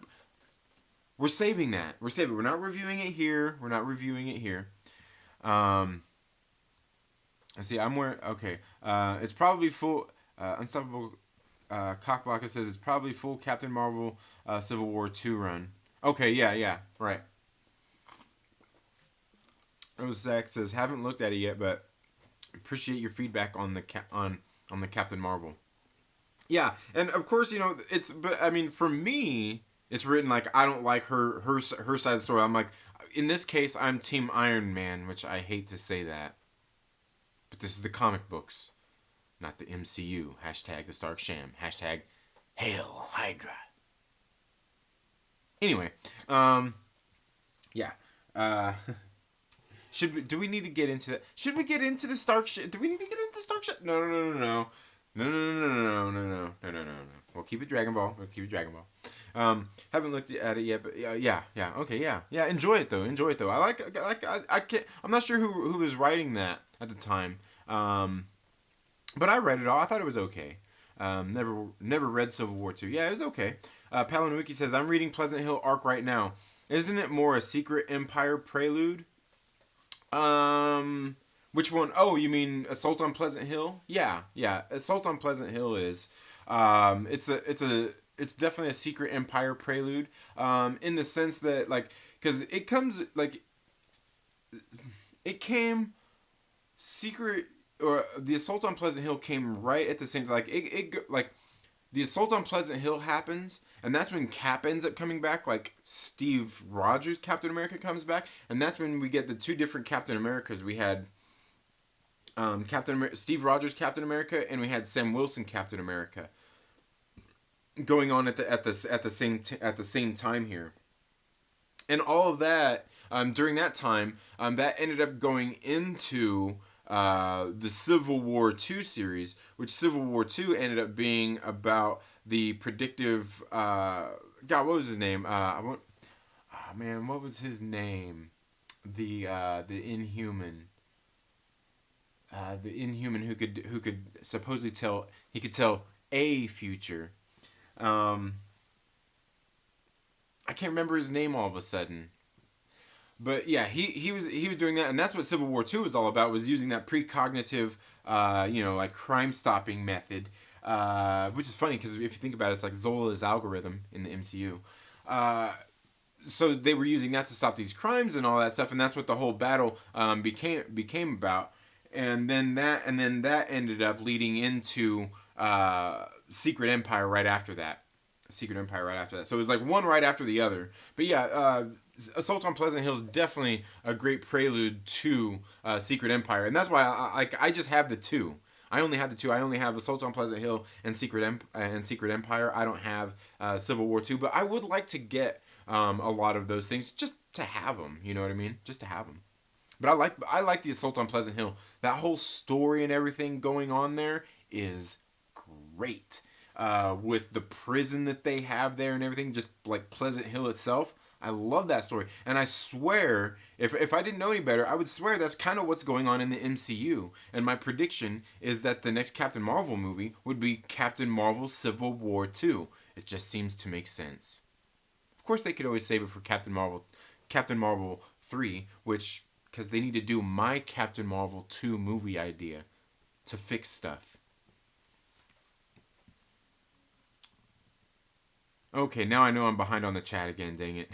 We're saving that. We're not reviewing it here. I see. I'm wearing. Okay. It's probably full. Unstoppable. Cockblocker says it's probably full Captain Marvel Civil War 2 run. Okay. Yeah. Right. Zach says haven't looked at it yet, but appreciate your feedback on the on the Captain Marvel. Yeah, and of course it's. But I mean, for me, it's written like I don't like her side of the story. I'm like, in this case, I'm Team Iron Man, which I hate to say that. But this is the comic books, not the MCU. Hashtag the Stark Sham. Hashtag Hail Hydra. Anyway, yeah. Do we need to get into that? Should we get into the Stark Sham? Do we need to get into the Stark Sham? No. We'll keep it Dragon Ball. Haven't looked at it yet, but yeah. Okay, yeah. Enjoy it though. I can't. I'm not sure who was writing that at the time. But I read it all. I thought it was okay. Never read Civil War 2. Yeah, it was okay. Palanwiki says, I'm reading Pleasant Hill Arc right now. Isn't it more a Secret Empire prelude? Which one? Oh, you mean Assault on Pleasant Hill? Yeah. Assault on Pleasant Hill is, it's definitely a Secret Empire prelude. In the sense that because it comes it came Secret or the Assault on Pleasant Hill came right at the same time. The Assault on Pleasant Hill happens, and that's when Cap ends up coming back. Like Steve Rogers Captain America comes back, and that's when we get the two different Captain Americas. We had Steve Rogers Captain America, and we had Sam Wilson Captain America going on at the same time here, and all of that during that time that ended up going into the Civil War 2 series, which Civil War 2 ended up being about the predictive what was his name? What was his name? The Inhuman. The Inhuman who could supposedly tell a future. I I can't remember his name all of a sudden. But yeah, he was doing that, and that's what Civil War II was all about. Was using that precognitive, like crime stopping method, which is funny because if you think about it, it's like Zola's algorithm in the MCU. So they were using that to stop these crimes and all that stuff, and that's what the whole battle became about. And then that ended up leading into Secret Empire right after that. Secret Empire right after that. So it was like one right after the other. But yeah, Assault on Pleasant Hill is definitely a great prelude to Secret Empire, and that's why I just have the two. I only have the two. I only have Assault on Pleasant Hill and Secret Empire. I don't have Civil War II, but I would like to get a lot of those things just to have them. You know what I mean? Just to have them. But I like the Assault on Pleasant Hill. That whole story and everything going on there is great. With the prison that they have there and everything, just like Pleasant Hill itself. I love that story. And I swear, if I didn't know any better, I would swear that's kind of what's going on in the MCU. And my prediction is that the next Captain Marvel movie would be Captain Marvel Civil War 2. It just seems to make sense. Of course, they could always save it for Captain Marvel 3, which, because they need to do my Captain Marvel 2 movie idea to fix stuff. Okay, now I know I'm behind on the chat again, dang it.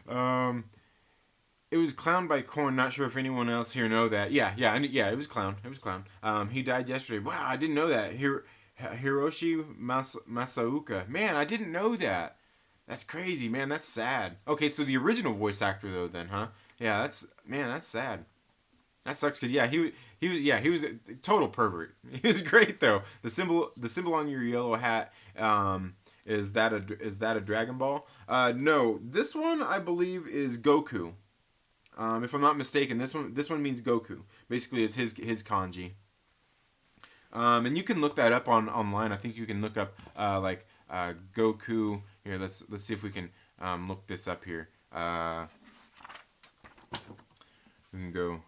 um, it was Clown by Korn. Not sure if anyone else here know that. Yeah, it was Clown. It was Clown. He died yesterday. Wow, I didn't know that. Hiroshi Masauka. Man, I didn't know that. That's crazy, man. That's sad. Okay, so the original voice actor though, then, huh? Yeah, that's sad. That sucks because he was a total pervert. He was great though. The symbol on your yellow hat is that a Dragon Ball? No, this one I believe is Goku. If I'm not mistaken, this one means Goku. Basically, it's his kanji. And you can look that up online. I think you can look up Goku. Here, let's see if we can look this up here. We can go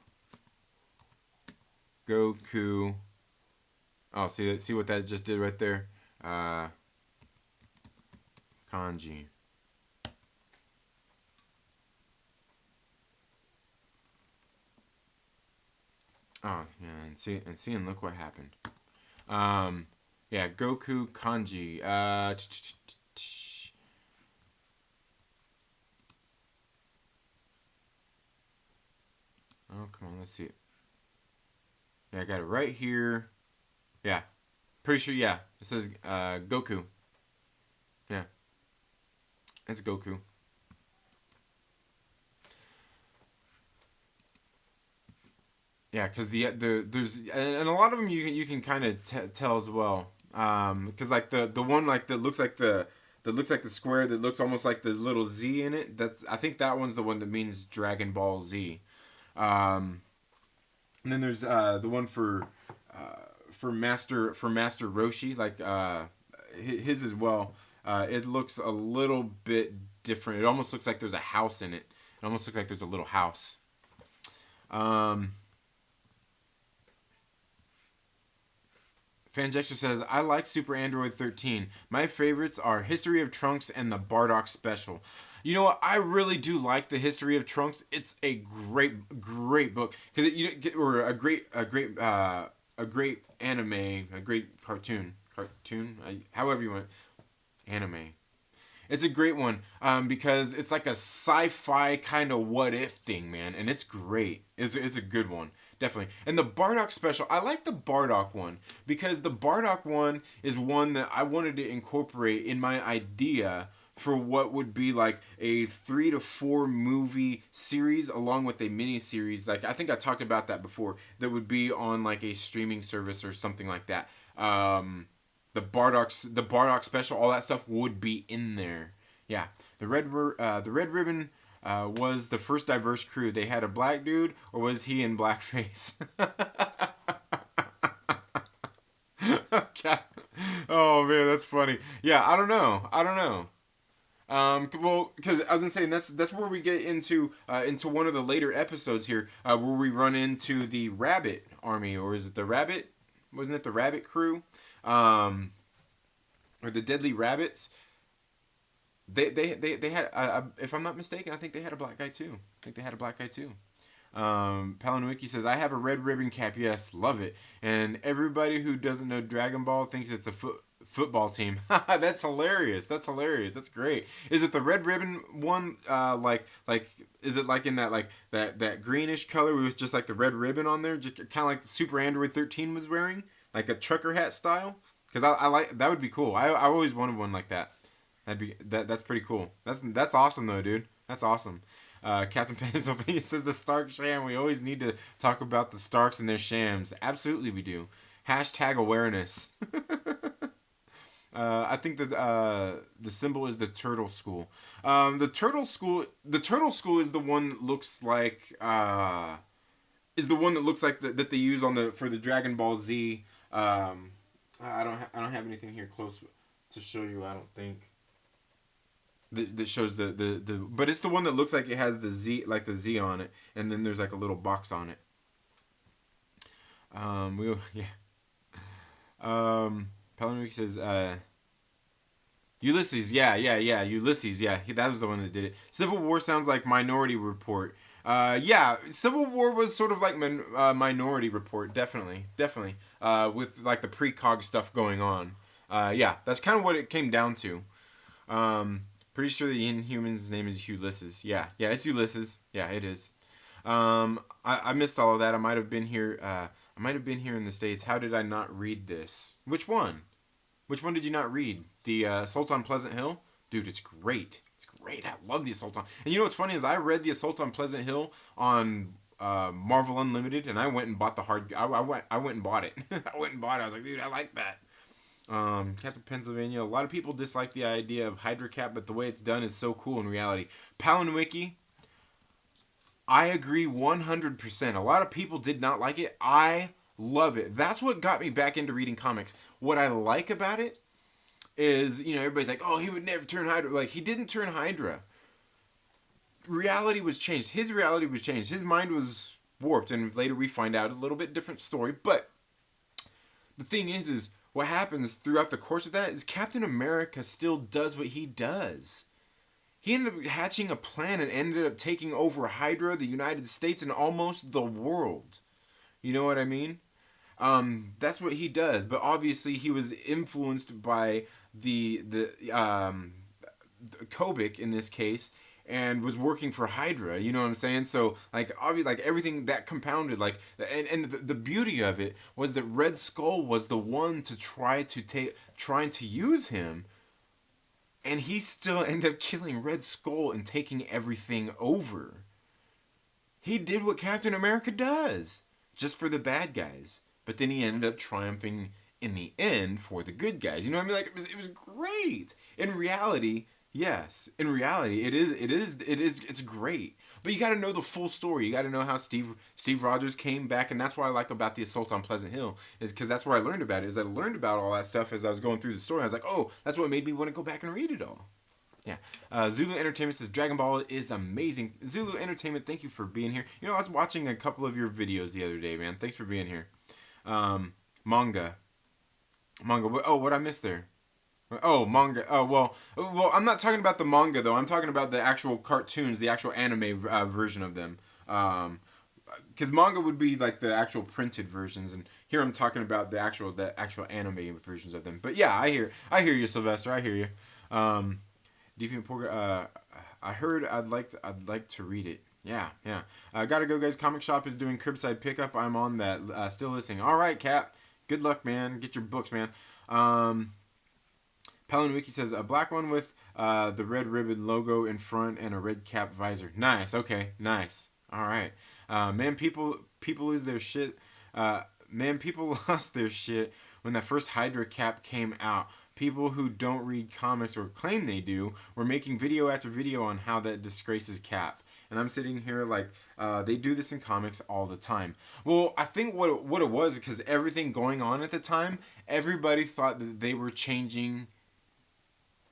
Goku. Oh, see what that just did right there. Kanji. Oh yeah, and look what happened. Yeah, Goku kanji. Oh, come on, let's see it. Yeah, I got it right here. Yeah, pretty sure. Yeah, it says Goku. Yeah, it's Goku. Yeah, because there's and a lot of them you can kind of tell as well. Because like the one like that looks like the square that looks almost like the little Z in it. I think that one's the one that means Dragon Ball Z. And then there's the one for Master Roshi, like his as well. It looks a little bit different. It almost looks like there's a house in it. It almost looks like there's a little house. Fanjexter says, I like Super Android 13. My favorites are History of Trunks and the Bardock Special. You know what? I really do like the History of Trunks. It's a great book because or a great anime, a great cartoon, however you want, anime. It's a great one because it's like a sci-fi kind of what if thing, man, and it's great. It's a good one. Definitely. And the Bardock Special, I like the Bardock one because the Bardock one is one that I wanted to incorporate in my idea for what would be like a 3 to 4 movie series along with a mini series. Like I think I talked about that before. That would be on like a streaming service or something like that. The Bardock Special, all that stuff would be in there. Yeah, the Red Ribbon. Was the first diverse crew. They had a black dude, or was he in blackface? Okay. Oh man, that's funny. Yeah, I don't know. Well, because I was gonna say that's where we get into one of the later episodes here, where we run into the Rabbit Army, or is it the Rabbit? Wasn't it the Rabbit Crew, or the Deadly Rabbits? they had if I'm not mistaken, I think they had a black guy too. I think they had a black guy too. Palanwiki says, I have a red ribbon cap. Yes, love it. And everybody who doesn't know Dragon Ball thinks it's a football team. That's hilarious. That's hilarious. That's great. Is it the red ribbon one? Like is it like in that like that greenish color with just like the red ribbon on there, just kind of like the Super Android 13 was wearing, like a trucker hat style? Because I like that would be cool. I always wanted one like that. That's pretty cool. That's awesome though, dude. That's awesome. Captain Pennsylvania says the Stark sham. We always need to talk about the Starks and their shams. Absolutely, we do. Hashtag awareness. I think that the symbol is the turtle school. The turtle school. The turtle school is the one that looks like that they use on the for the Dragon Ball Z. I don't have anything here close to show you. I don't think. That shows the but it's the one that looks like it has the Z, like the Z on it, and then there's like a little box on it. Palanwiki says Ulysses, yeah, Ulysses, yeah, that was the one that did it. Civil War sounds like Minority Report. Yeah, Civil War was sort of like Minority Report, definitely, with like the precog stuff going on. Yeah, that's kind of what it came down to. Pretty sure the Inhuman's name is Ulysses. Yeah, it's Ulysses. Yeah, it is. I missed all of that. I might have been here. In the States. How did I not read this? Which one? Which one did you not read? The Assault on Pleasant Hill? Dude, it's great. It's great. I love the Assault on. And you know what's funny is I read the Assault on Pleasant Hill on Marvel Unlimited, and I went and bought the hard. I went and bought it. I went and bought it. I was like, dude, I like that. Captain Pennsylvania. A lot of people dislike the idea of Hydra Cap, but the way it's done is so cool in reality. Palanwiki, I agree 100%. A lot of people did not like it. I love it. That's what got me back into reading comics. What I like about it is, everybody's like, oh, he would never turn Hydra. Like, he didn't turn Hydra. Reality was changed. His reality was changed. His mind was warped, and later we find out a little bit different story. But the thing is what happens throughout the course of that is Captain America still does what he does. He ended up hatching a plan and ended up taking over Hydra, the United States, and almost the world. You know what I mean? That's what he does. But obviously he was influenced by the Kobik in this case, and was working for Hydra, you know what I'm saying? So, obviously, everything that compounded, and the beauty of it was that Red Skull was the one to trying to use him, and he still ended up killing Red Skull and taking everything over. He did what Captain America does, just for the bad guys, but then he ended up triumphing in the end for the good guys. You know what I mean? It was great. In reality, yes, in reality, it's great. But you got to know the full story. You got to know how Steve Rogers came back, and that's what I like about the Assault on Pleasant Hill, is because that's where I learned about it. Is I learned about all that stuff as I was going through the story. I was like, oh, that's what made me want to go back and read it all. Yeah. Zulu Entertainment says Dragon Ball is amazing. Zulu Entertainment, thank you for being here. I was watching a couple of your videos the other day, man. Thanks for being here. Manga. Oh, what I missed there? Oh, manga. Oh, well, I'm not talking about the manga, though. I'm talking about the actual cartoons, the actual anime version of them. Because manga would be like the actual printed versions, and here I'm talking about the actual anime versions of them. But yeah, I hear you, Sylvester. I hear you. Deviant Porga, I heard I'd like to read it. Yeah. Gotta go, guys. Comic Shop is doing curbside pickup. I'm on that. Still listening. All right, Cap. Good luck, man. Get your books, man. Palanwiki says a black one with the red ribbon logo in front and a red cap visor. Nice. Okay. Nice. All right. Man, people lose their shit. People lost their shit when that first Hydra cap came out. People who don't read comics or claim they do were making video after video on how that disgraces Cap. And I'm sitting here like, they do this in comics all the time. Well, I think what it was, because everything going on at the time, everybody thought that they were changing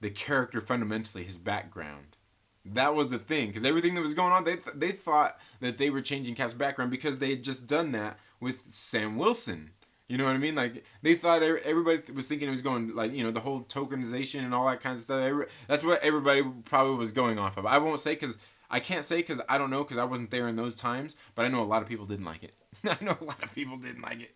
the character fundamentally, his background. That was the thing, because everything that was going on, they thought that they were changing Cap's background because they had just done that with Sam Wilson. You know what I mean? Like they thought everybody was thinking it was going like the whole tokenization and all that kind of stuff. That's what everybody probably was going off of. I won't say because I can't say because I don't know because I wasn't there in those times. But I know a lot of people didn't like it. I know a lot of people didn't like it.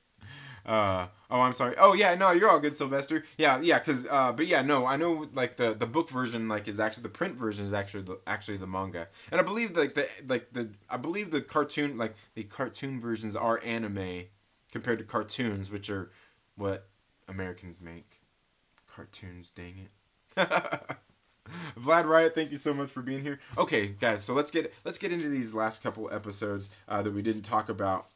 Oh, I'm sorry. Oh yeah, no, you're all good, Sylvester. Yeah, but yeah, no, I know like the book version like is actually the print version is actually the manga, and I believe I believe the cartoon like the cartoon versions are anime compared to cartoons, which are what Americans make. Cartoons, dang it. Vlad Riot, thank you so much for being here. Okay, guys, so let's get into these last couple episodes that we didn't talk about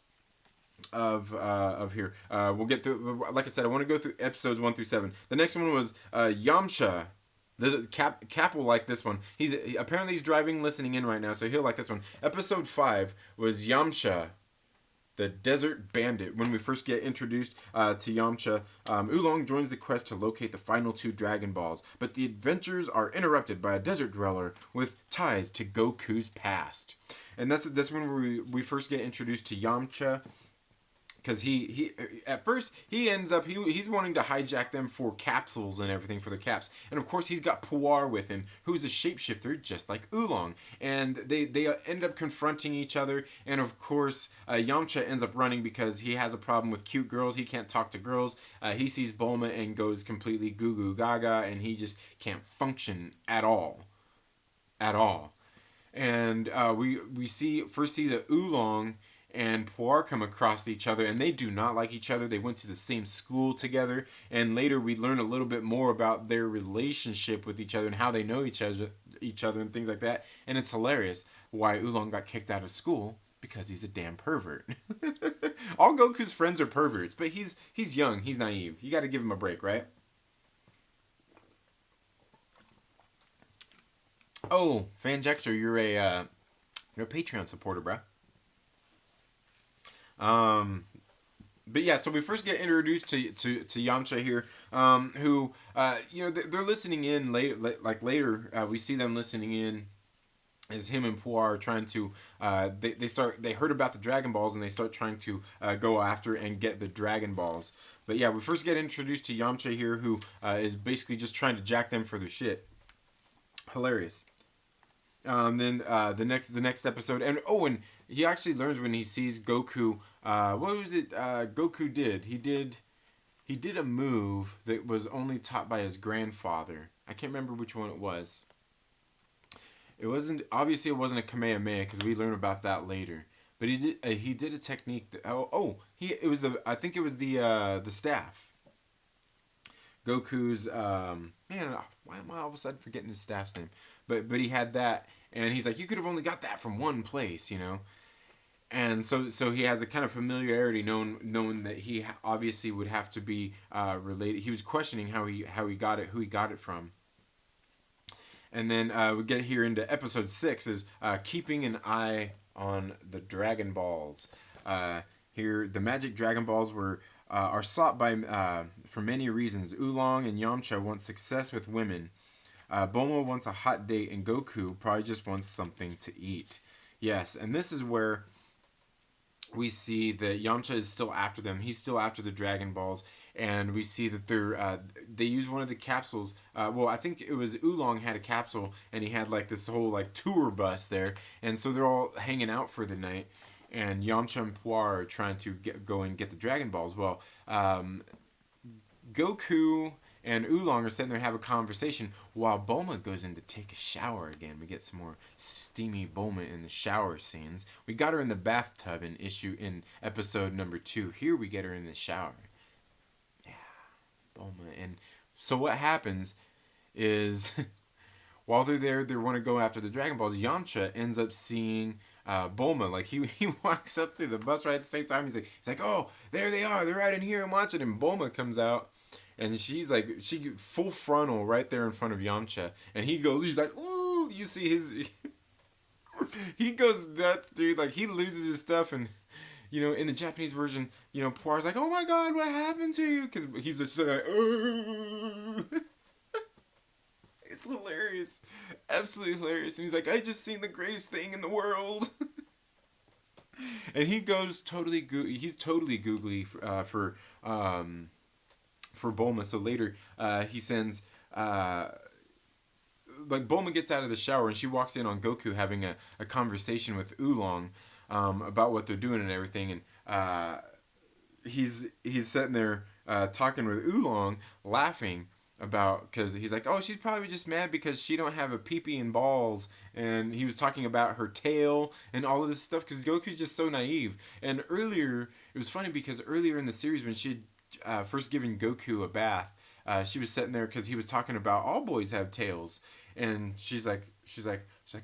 of here. We'll get through. Like I said, I want to go through episodes 1 through 7. The next one was Yamcha. The Cap will like this one. Apparently he's driving, listening in right now, so he'll like this one. Episode 5 was Yamcha, the Desert Bandit. When we first get introduced to Yamcha, Oolong joins the quest to locate the final 2 Dragon Balls, but the adventures are interrupted by a desert dweller with ties to Goku's past. And that's when we first get introduced to Yamcha. Because he at first he ends up he's wanting to hijack them for capsules and everything for their caps, and of course he's got Puar with him, who's a shapeshifter just like Oolong, and they end up confronting each other, and of course Yamcha ends up running because he has a problem with cute girls. He can't talk to girls. He sees Bulma and goes completely goo goo gaga, and he just can't function at all, and we see that Oolong and Puar come across each other, and they do not like each other. They went to the same school together, and later we learn a little bit more about their relationship with each other and how they know each other and things like that. And it's hilarious why Oolong got kicked out of school, because he's a damn pervert. All Goku's friends are perverts, but he's young, he's naive. You got to give him a break, right? Oh, Fanjector, you're a Patreon supporter, bruh. But yeah, so we first get introduced to Yamcha here, who they're listening in later. We see them listening in as him and Puar are trying to they heard about the Dragon Balls, and they start trying to go after and get the Dragon Balls. But yeah, we first get introduced to Yamcha here, who is basically just trying to jack them for their shit. Hilarious. Then the next episode, and he actually learns when he sees Goku. What was it? Goku did. He did a move that was only taught by his grandfather. I can't remember which one it was. It wasn't a Kamehameha, because we learn about that later. But he did a technique that, I think it was the staff. Goku's why am I all of a sudden forgetting his staff's name? But he had that, and he's like, you could have only got that from one place, And so he has a kind of familiarity, knowing that he obviously would have to be related. He was questioning how he got it, who he got it from. And then we get here into episode 6 is keeping an eye on the Dragon Balls. Here, the magic Dragon Balls are sought by for many reasons. Oolong and Yamcha want success with women. Bulma wants a hot date, and Goku probably just wants something to eat. Yes, and this is where we see that Yamcha is still after them. He's still after the Dragon Balls, and we see that they use one of the capsules. I think it was Oolong had a capsule, and he had like this whole like tour bus there, and so they're all hanging out for the night. And Yamcha and Puar are trying to go and get the Dragon Balls. Well, Goku and Oolong are sitting there having a conversation while Bulma goes in to take a shower again. We get some more steamy Bulma in the shower scenes. We got her in the bathtub in episode number 2. Here we get her in the shower. Yeah, Bulma. And so what happens is while they're there, they want to go after the Dragon Balls. Yamcha ends up seeing Bulma. Like he walks up to the bus right at the same time. He's like, oh, there they are. They're right in here. I'm watching. And Bulma comes out. And she full frontal right there in front of Yamcha, and he's like, ooh, you see he goes nuts, dude. Like he loses his stuff, and in the Japanese version, Puar's like, oh my god, what happened to you? Because he's just like, ooh. It's hilarious, absolutely hilarious. And he's like, I just seen the greatest thing in the world. And he goes totally he's totally googly for Bulma. So later he sends like Bulma gets out of the shower and she walks in on Goku having a conversation with Oolong about what they're doing and everything, and he's sitting there talking with Oolong, laughing about, because he's like, oh, she's probably just mad because she don't have a peepee and balls, and he was talking about her tail and all of this stuff because Goku's just so naive. And earlier it was funny because earlier in the series when she first given Goku a bath, she was sitting there because he was talking about all boys have tails, and she's like,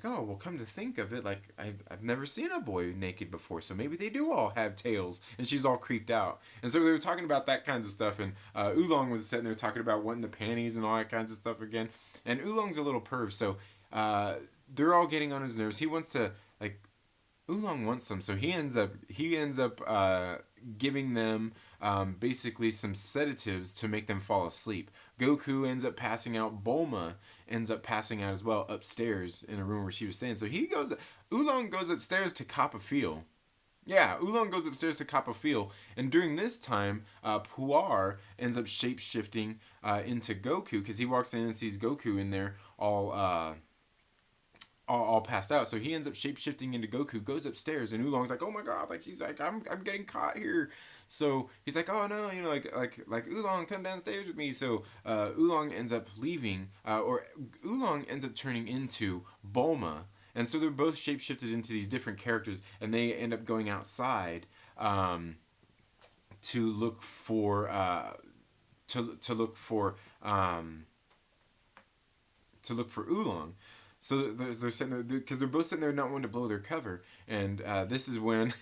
oh, well, come to think of it, like I've never seen a boy naked before, so maybe they do all have tails. And she's all creeped out. And so they were talking about that kinds of stuff, and Oolong was sitting there talking about wanting the panties and all that kinds of stuff again. And Oolong's a little perv, so they're all getting on his nerves. He wants to, like, Oolong wants some, so he ends up giving them basically some sedatives to make them fall asleep. Goku ends up passing out. Bulma ends up passing out as well upstairs in a room where she was staying. So Oolong goes upstairs to cop a feel. Yeah, Oolong goes upstairs to cop a feel, and during this time, Puar ends up shape-shifting into Goku because he walks in and sees Goku in there all passed out. So he ends up shape-shifting into Goku, goes upstairs, and Oolong's like, oh my god, like, he's like, I'm getting caught here. So he's like, oh no, you know, like Oolong, come downstairs with me. So Oolong ends up leaving, or Oolong ends up turning into Bulma. And so they're both shapeshifted into these different characters, and they end up going outside to look for Oolong. So they're sitting there because they're both sitting there not wanting to blow their cover, and this is when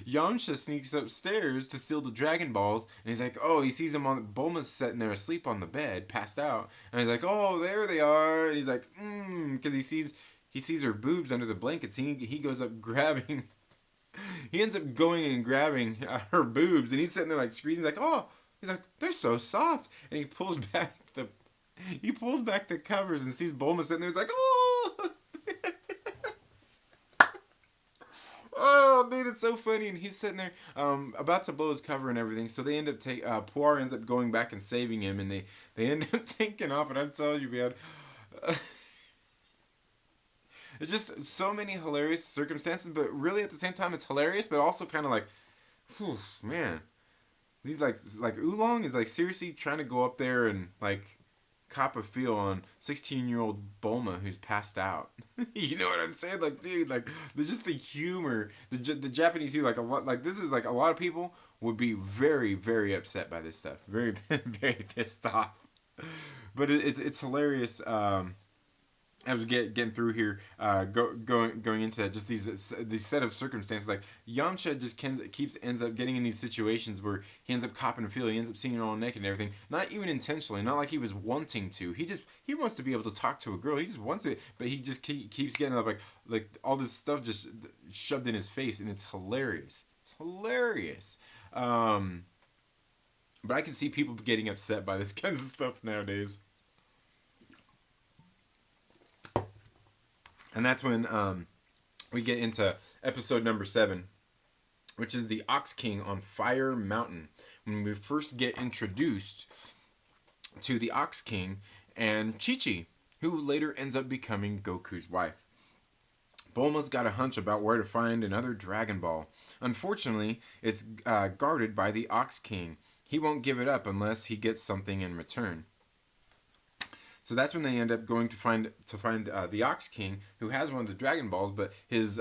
Yamcha sneaks upstairs to steal the Dragon Balls, and he's like, oh, he sees him on Bulma's sitting there asleep on the bed, passed out, and he's like, oh, there they are, and he's like, because he sees her boobs under the blankets. He goes up grabbing. He ends up going and grabbing her boobs, and he's sitting there like screaming, like, oh, he's like, they're so soft, and he pulls back the covers and sees Bulma sitting there. He's like, oh, oh, dude, it's so funny. And he's sitting there, about to blow his cover and everything. So they end up Puar ends up going back and saving him, and they end up taking off. And I'm telling you, man. It's just so many hilarious circumstances, but really at the same time it's hilarious, but also kind of like, whew, man, these like Oolong is like seriously trying to go up there and like cop a feel on 16-year-old Bulma who's passed out. You know what I'm saying? Like, dude, like just the humor, the Japanese humor, like a lot, like this is like a lot of people would be very, very upset by this stuff, very, very pissed off. But it's hilarious. I was getting through here, going into that, just these set of circumstances. Like Yamcha just ends up getting in these situations where he ends up copping a feel. He ends up seeing her all naked and everything. Not even intentionally, not like he was wanting to. He wants to be able to talk to a girl. He just wants it, but he just keeps getting up like all this stuff just shoved in his face, and it's hilarious. It's hilarious. But I can see people getting upset by this kinds of stuff nowadays. And that's when we get into episode number 7, which is the Ox King on Fire Mountain. When we first get introduced to the Ox King and Chi-Chi, who later ends up becoming Goku's wife. Bulma's got a hunch about where to find another Dragon Ball. Unfortunately, it's guarded by the Ox King. He won't give it up unless he gets something in return. So that's when they end up going to find the Ox King, who has one of the Dragon Balls, but his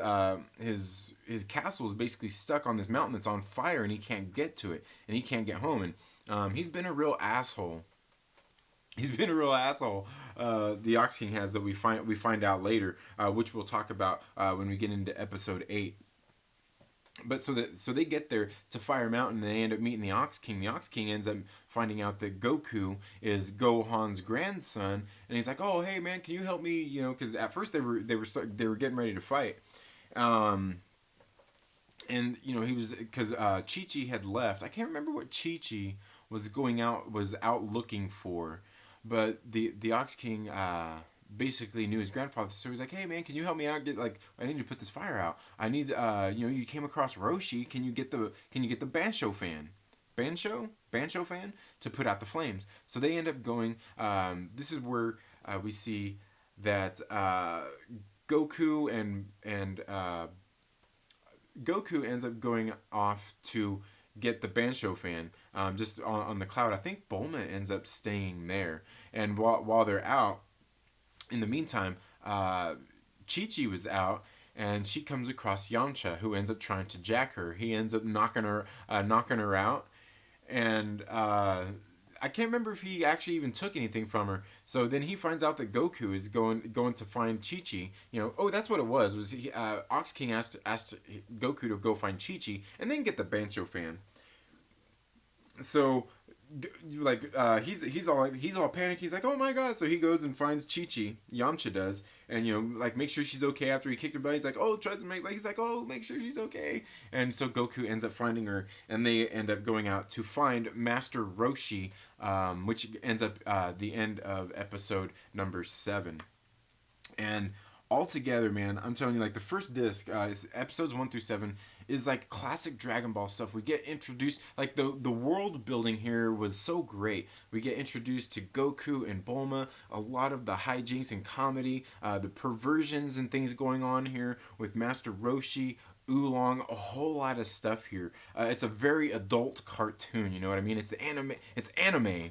castle is basically stuck on this mountain that's on fire, and he can't get to it, and he can't get home, and he's been a real asshole. The Ox King has, that we find out later, which we'll talk about when we get into episode 8. But so they get there to Fire Mountain, and they end up meeting the Ox King. The Ox King ends up finding out that Goku is Gohan's grandson, and he's like, "Oh, hey man, can you help me?" You know, because at first they were getting ready to fight, and you know because Chi-Chi had left. I can't remember what Chi-Chi was out looking for, but the Ox King basically knew his grandfather. So he's like, hey man, can you help me out? Get like, I need to put this fire out. I need, you came across Roshi. Can you get the Bancho fan to put out the flames? So they end up going. This is where we see that Goku and Goku ends up going off to get the Bancho fan just on the cloud. I think Bulma ends up staying there, and while they're out, in the meantime, Chi Chi was out, and she comes across Yamcha, who ends up trying to jack her. He ends up knocking her out, and I can't remember if he actually even took anything from her. So then he finds out that Goku is going to find Chi Chi. Oh, that's what it was. Was he, Ox King asked Goku to go find Chi Chi and then get the Bancho fan. So he's all panicked. He's like, oh my god. So he goes and finds Chi Chi. Yamcha does, and make sure she's okay after he kicked her butt. He's like, oh, tries to he's like, oh, make sure she's okay. And so Goku ends up finding her, and they end up going out to find Master Roshi, which ends up the end of episode number 7. And altogether, man, I'm telling you, like the first disc, is episodes 1 through 7, is like classic Dragon Ball stuff. We get introduced, like the world building here was so great. We get introduced to Goku and Bulma, a lot of the hijinks and comedy, the perversions and things going on here with Master Roshi, Oolong, a whole lot of stuff here. It's a very adult cartoon, you know what I mean? It's anime.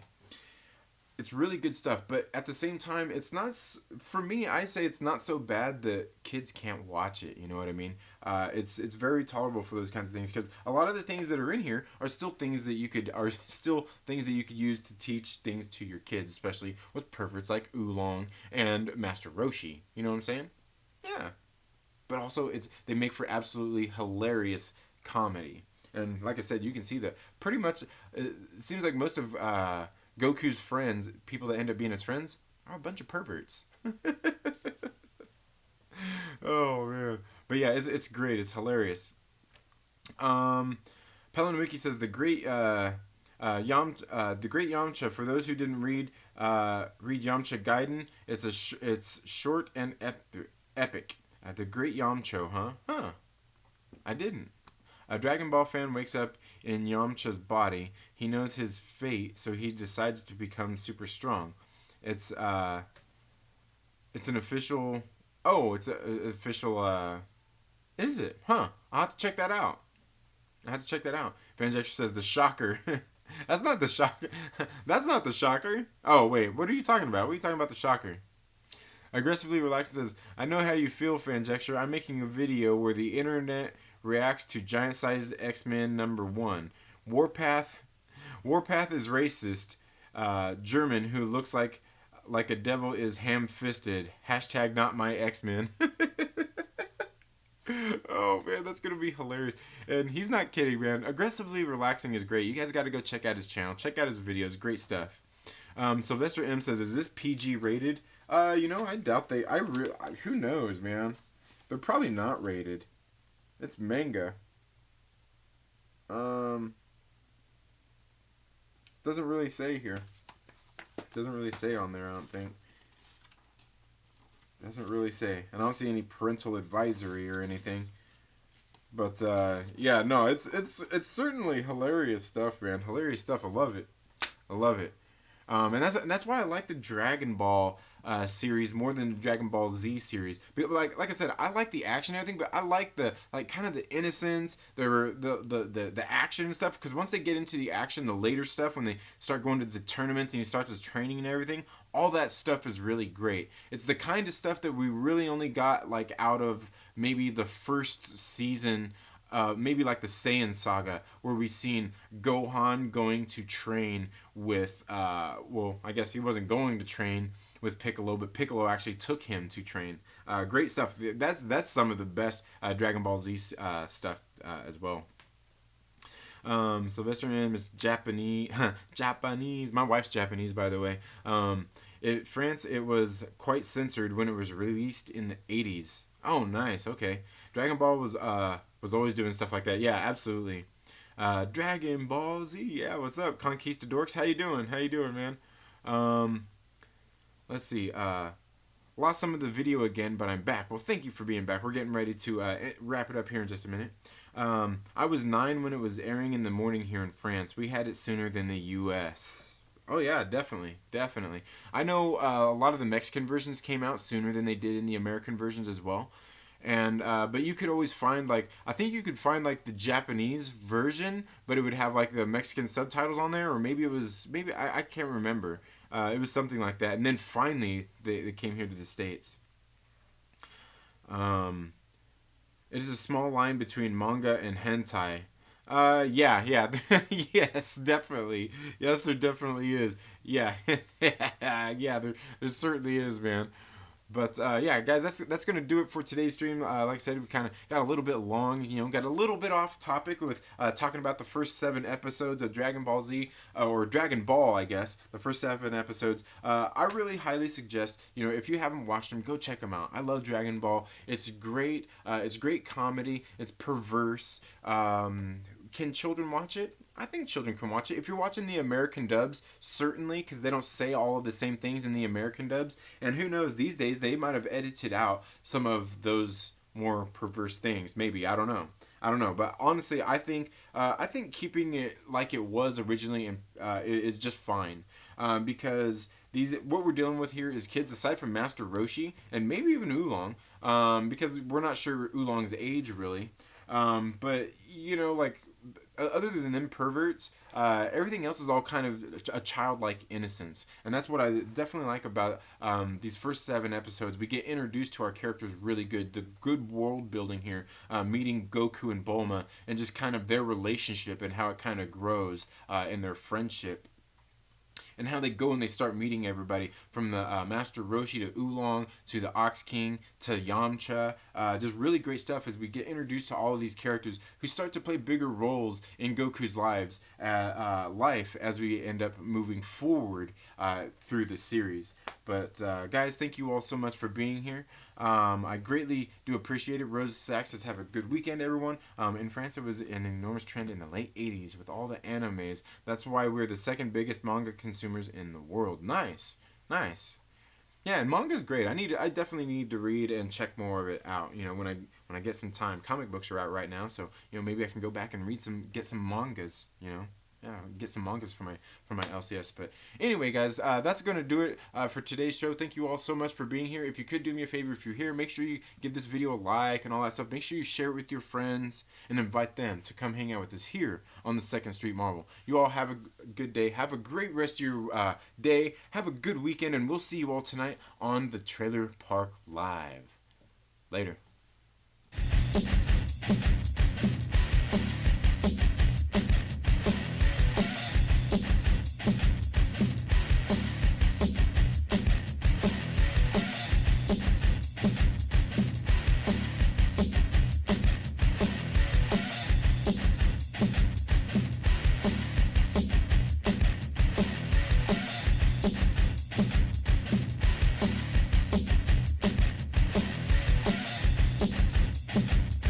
It's really good stuff, but at the same time, it's not, for me, I say it's not so bad that kids can't watch it, you know what I mean? It's very tolerable for those kinds of things, because a lot of the things that are in here are still things that you could use to teach things to your kids, especially with perverts like Oolong and Master Roshi, you know what I'm saying? Yeah. But also, they make for absolutely hilarious comedy. And like I said, you can see that pretty much, it seems like most of Goku's friends, people that end up being his friends, are a bunch of perverts. Oh man, but yeah, it's great. It's hilarious. Pelanwiki says the great the great Yamcha. For those who didn't read Yamcha Gaiden, it's short and epic. The great Yamcha, huh? Huh. I didn't. A Dragon Ball fan wakes up in Yamcha's body. He knows his fate, so he decides to become super strong. It's an official. Oh, it's an official. Is it? Huh. I'll have to check that out. Vanjexter says the shocker. That's not the shocker. That's not the shocker. Oh wait, what are you talking about? What are you talking about? The shocker. Aggressively relaxed says, I know how you feel, Fanjexture. I'm making a video where the internet reacts to Giant Size X-Men #1. Warpath is racist. German who looks like a devil is ham-fisted. Hashtag not my X-Men. Oh man, that's gonna be hilarious. And he's not kidding, man. Aggressively relaxing is great. You guys got to go check out his channel. Check out his videos. Great stuff. Sylvester M says, "Is this PG rated?" I doubt they. Who knows, man? They're probably not rated. It's manga. Doesn't really say here. Doesn't really say on there, I don't think. Doesn't really say. I don't see any parental advisory or anything. But yeah, no, it's certainly hilarious stuff, man. Hilarious stuff. I love it. And that's why I like the Dragon Ball series more than the Dragon Ball Z series. But like I said, I like the action and everything, but I like the kind of the innocence, the action and stuff. Because once they get into the action, the later stuff, when they start going to the tournaments and he starts his training and everything, all that stuff is really great. It's the kind of stuff that we really only got like out of maybe the first season. Maybe like the Saiyan saga, where we seen Gohan going to train with, I guess he wasn't going to train with Piccolo, but Piccolo actually took him to train. Great stuff. That's some of the best Dragon Ball Z stuff as well. Sylvester M is Japanese. Japanese. My wife's Japanese, by the way. France, it was quite censored when it was released in the 80s. Oh, nice. Okay. Dragon Ball was always doing stuff like that. Yeah, absolutely. Dragon Ball Z. Yeah, what's up, Conquistadorks? How you doing, man? Let's see. lost some of the video again, but I'm back. Well, thank you for being back. We're getting ready to wrap it up here in just a minute. I was 9 when it was airing in the morning here in France. We had it sooner than the U.S. Oh yeah, definitely, definitely. I know a lot of the Mexican versions came out sooner than they did in the American versions as well. And but you could always find, like, I think you could find like the Japanese version, but it would have like the Mexican subtitles on there, or maybe it was, maybe I can't remember. It was something like that. And then finally they came here to the States. Um, it is a small line between manga and hentai. Yeah. Yes, definitely. Yes, there definitely is. Yeah. Yeah, there certainly is, man. But yeah, guys, that's gonna do it for today's stream. Like I said, we kind of got a little bit long, got a little bit off topic with talking about the first 7 episodes of Dragon Ball Z, or Dragon Ball, I guess. The first 7 episodes. I really highly suggest, if you haven't watched them, go check them out. I love Dragon Ball. It's great. It's great comedy. It's perverse. Can children watch it? I think children can watch it. If you're watching the American dubs, certainly, because they don't say all of the same things in the American dubs. And who knows, these days they might have edited out some of those more perverse things. Maybe, I don't know. But honestly, I think keeping it like it was originally is just fine. Because what we're dealing with here is kids, aside from Master Roshi and maybe even Oolong, because we're not sure Oolong's age really. But like, other than them perverts, everything else is all kind of a childlike innocence, and that's what I definitely like about these first 7 episodes. We get introduced to our characters really good, the good world building here, meeting Goku and Bulma, and just kind of their relationship and how it kind of grows in their friendship. And how they go and they start meeting everybody from the Master Roshi to Oolong to the Ox King to Yamcha. Just really great stuff as we get introduced to all of these characters who start to play bigger roles in Goku's life as we end up moving forward through the series. But guys, thank you all so much for being here. I greatly do appreciate it. Rose Sachs says, have a good weekend, everyone. In France, it was an enormous trend in the late 80s with all the animes. That's why we're the second biggest manga consumers in the world. Nice. Yeah, and manga's great. I definitely need to read and check more of it out. When I get some time. Comic books are out right now, so maybe I can go back and get some mangas. Yeah, get some mangas for my LCS. But anyway, guys, that's going to do it for today's show. Thank you all so much for being here. If you could do me a favor, if you're here, make sure you give this video a like and all that stuff. Make sure you share it with your friends and invite them to come hang out with us here on the 2nd Street Marvel. You all have a good day. Have a great rest of your day. Have a good weekend, and we'll see you all tonight on the Trailer Park Live. Later.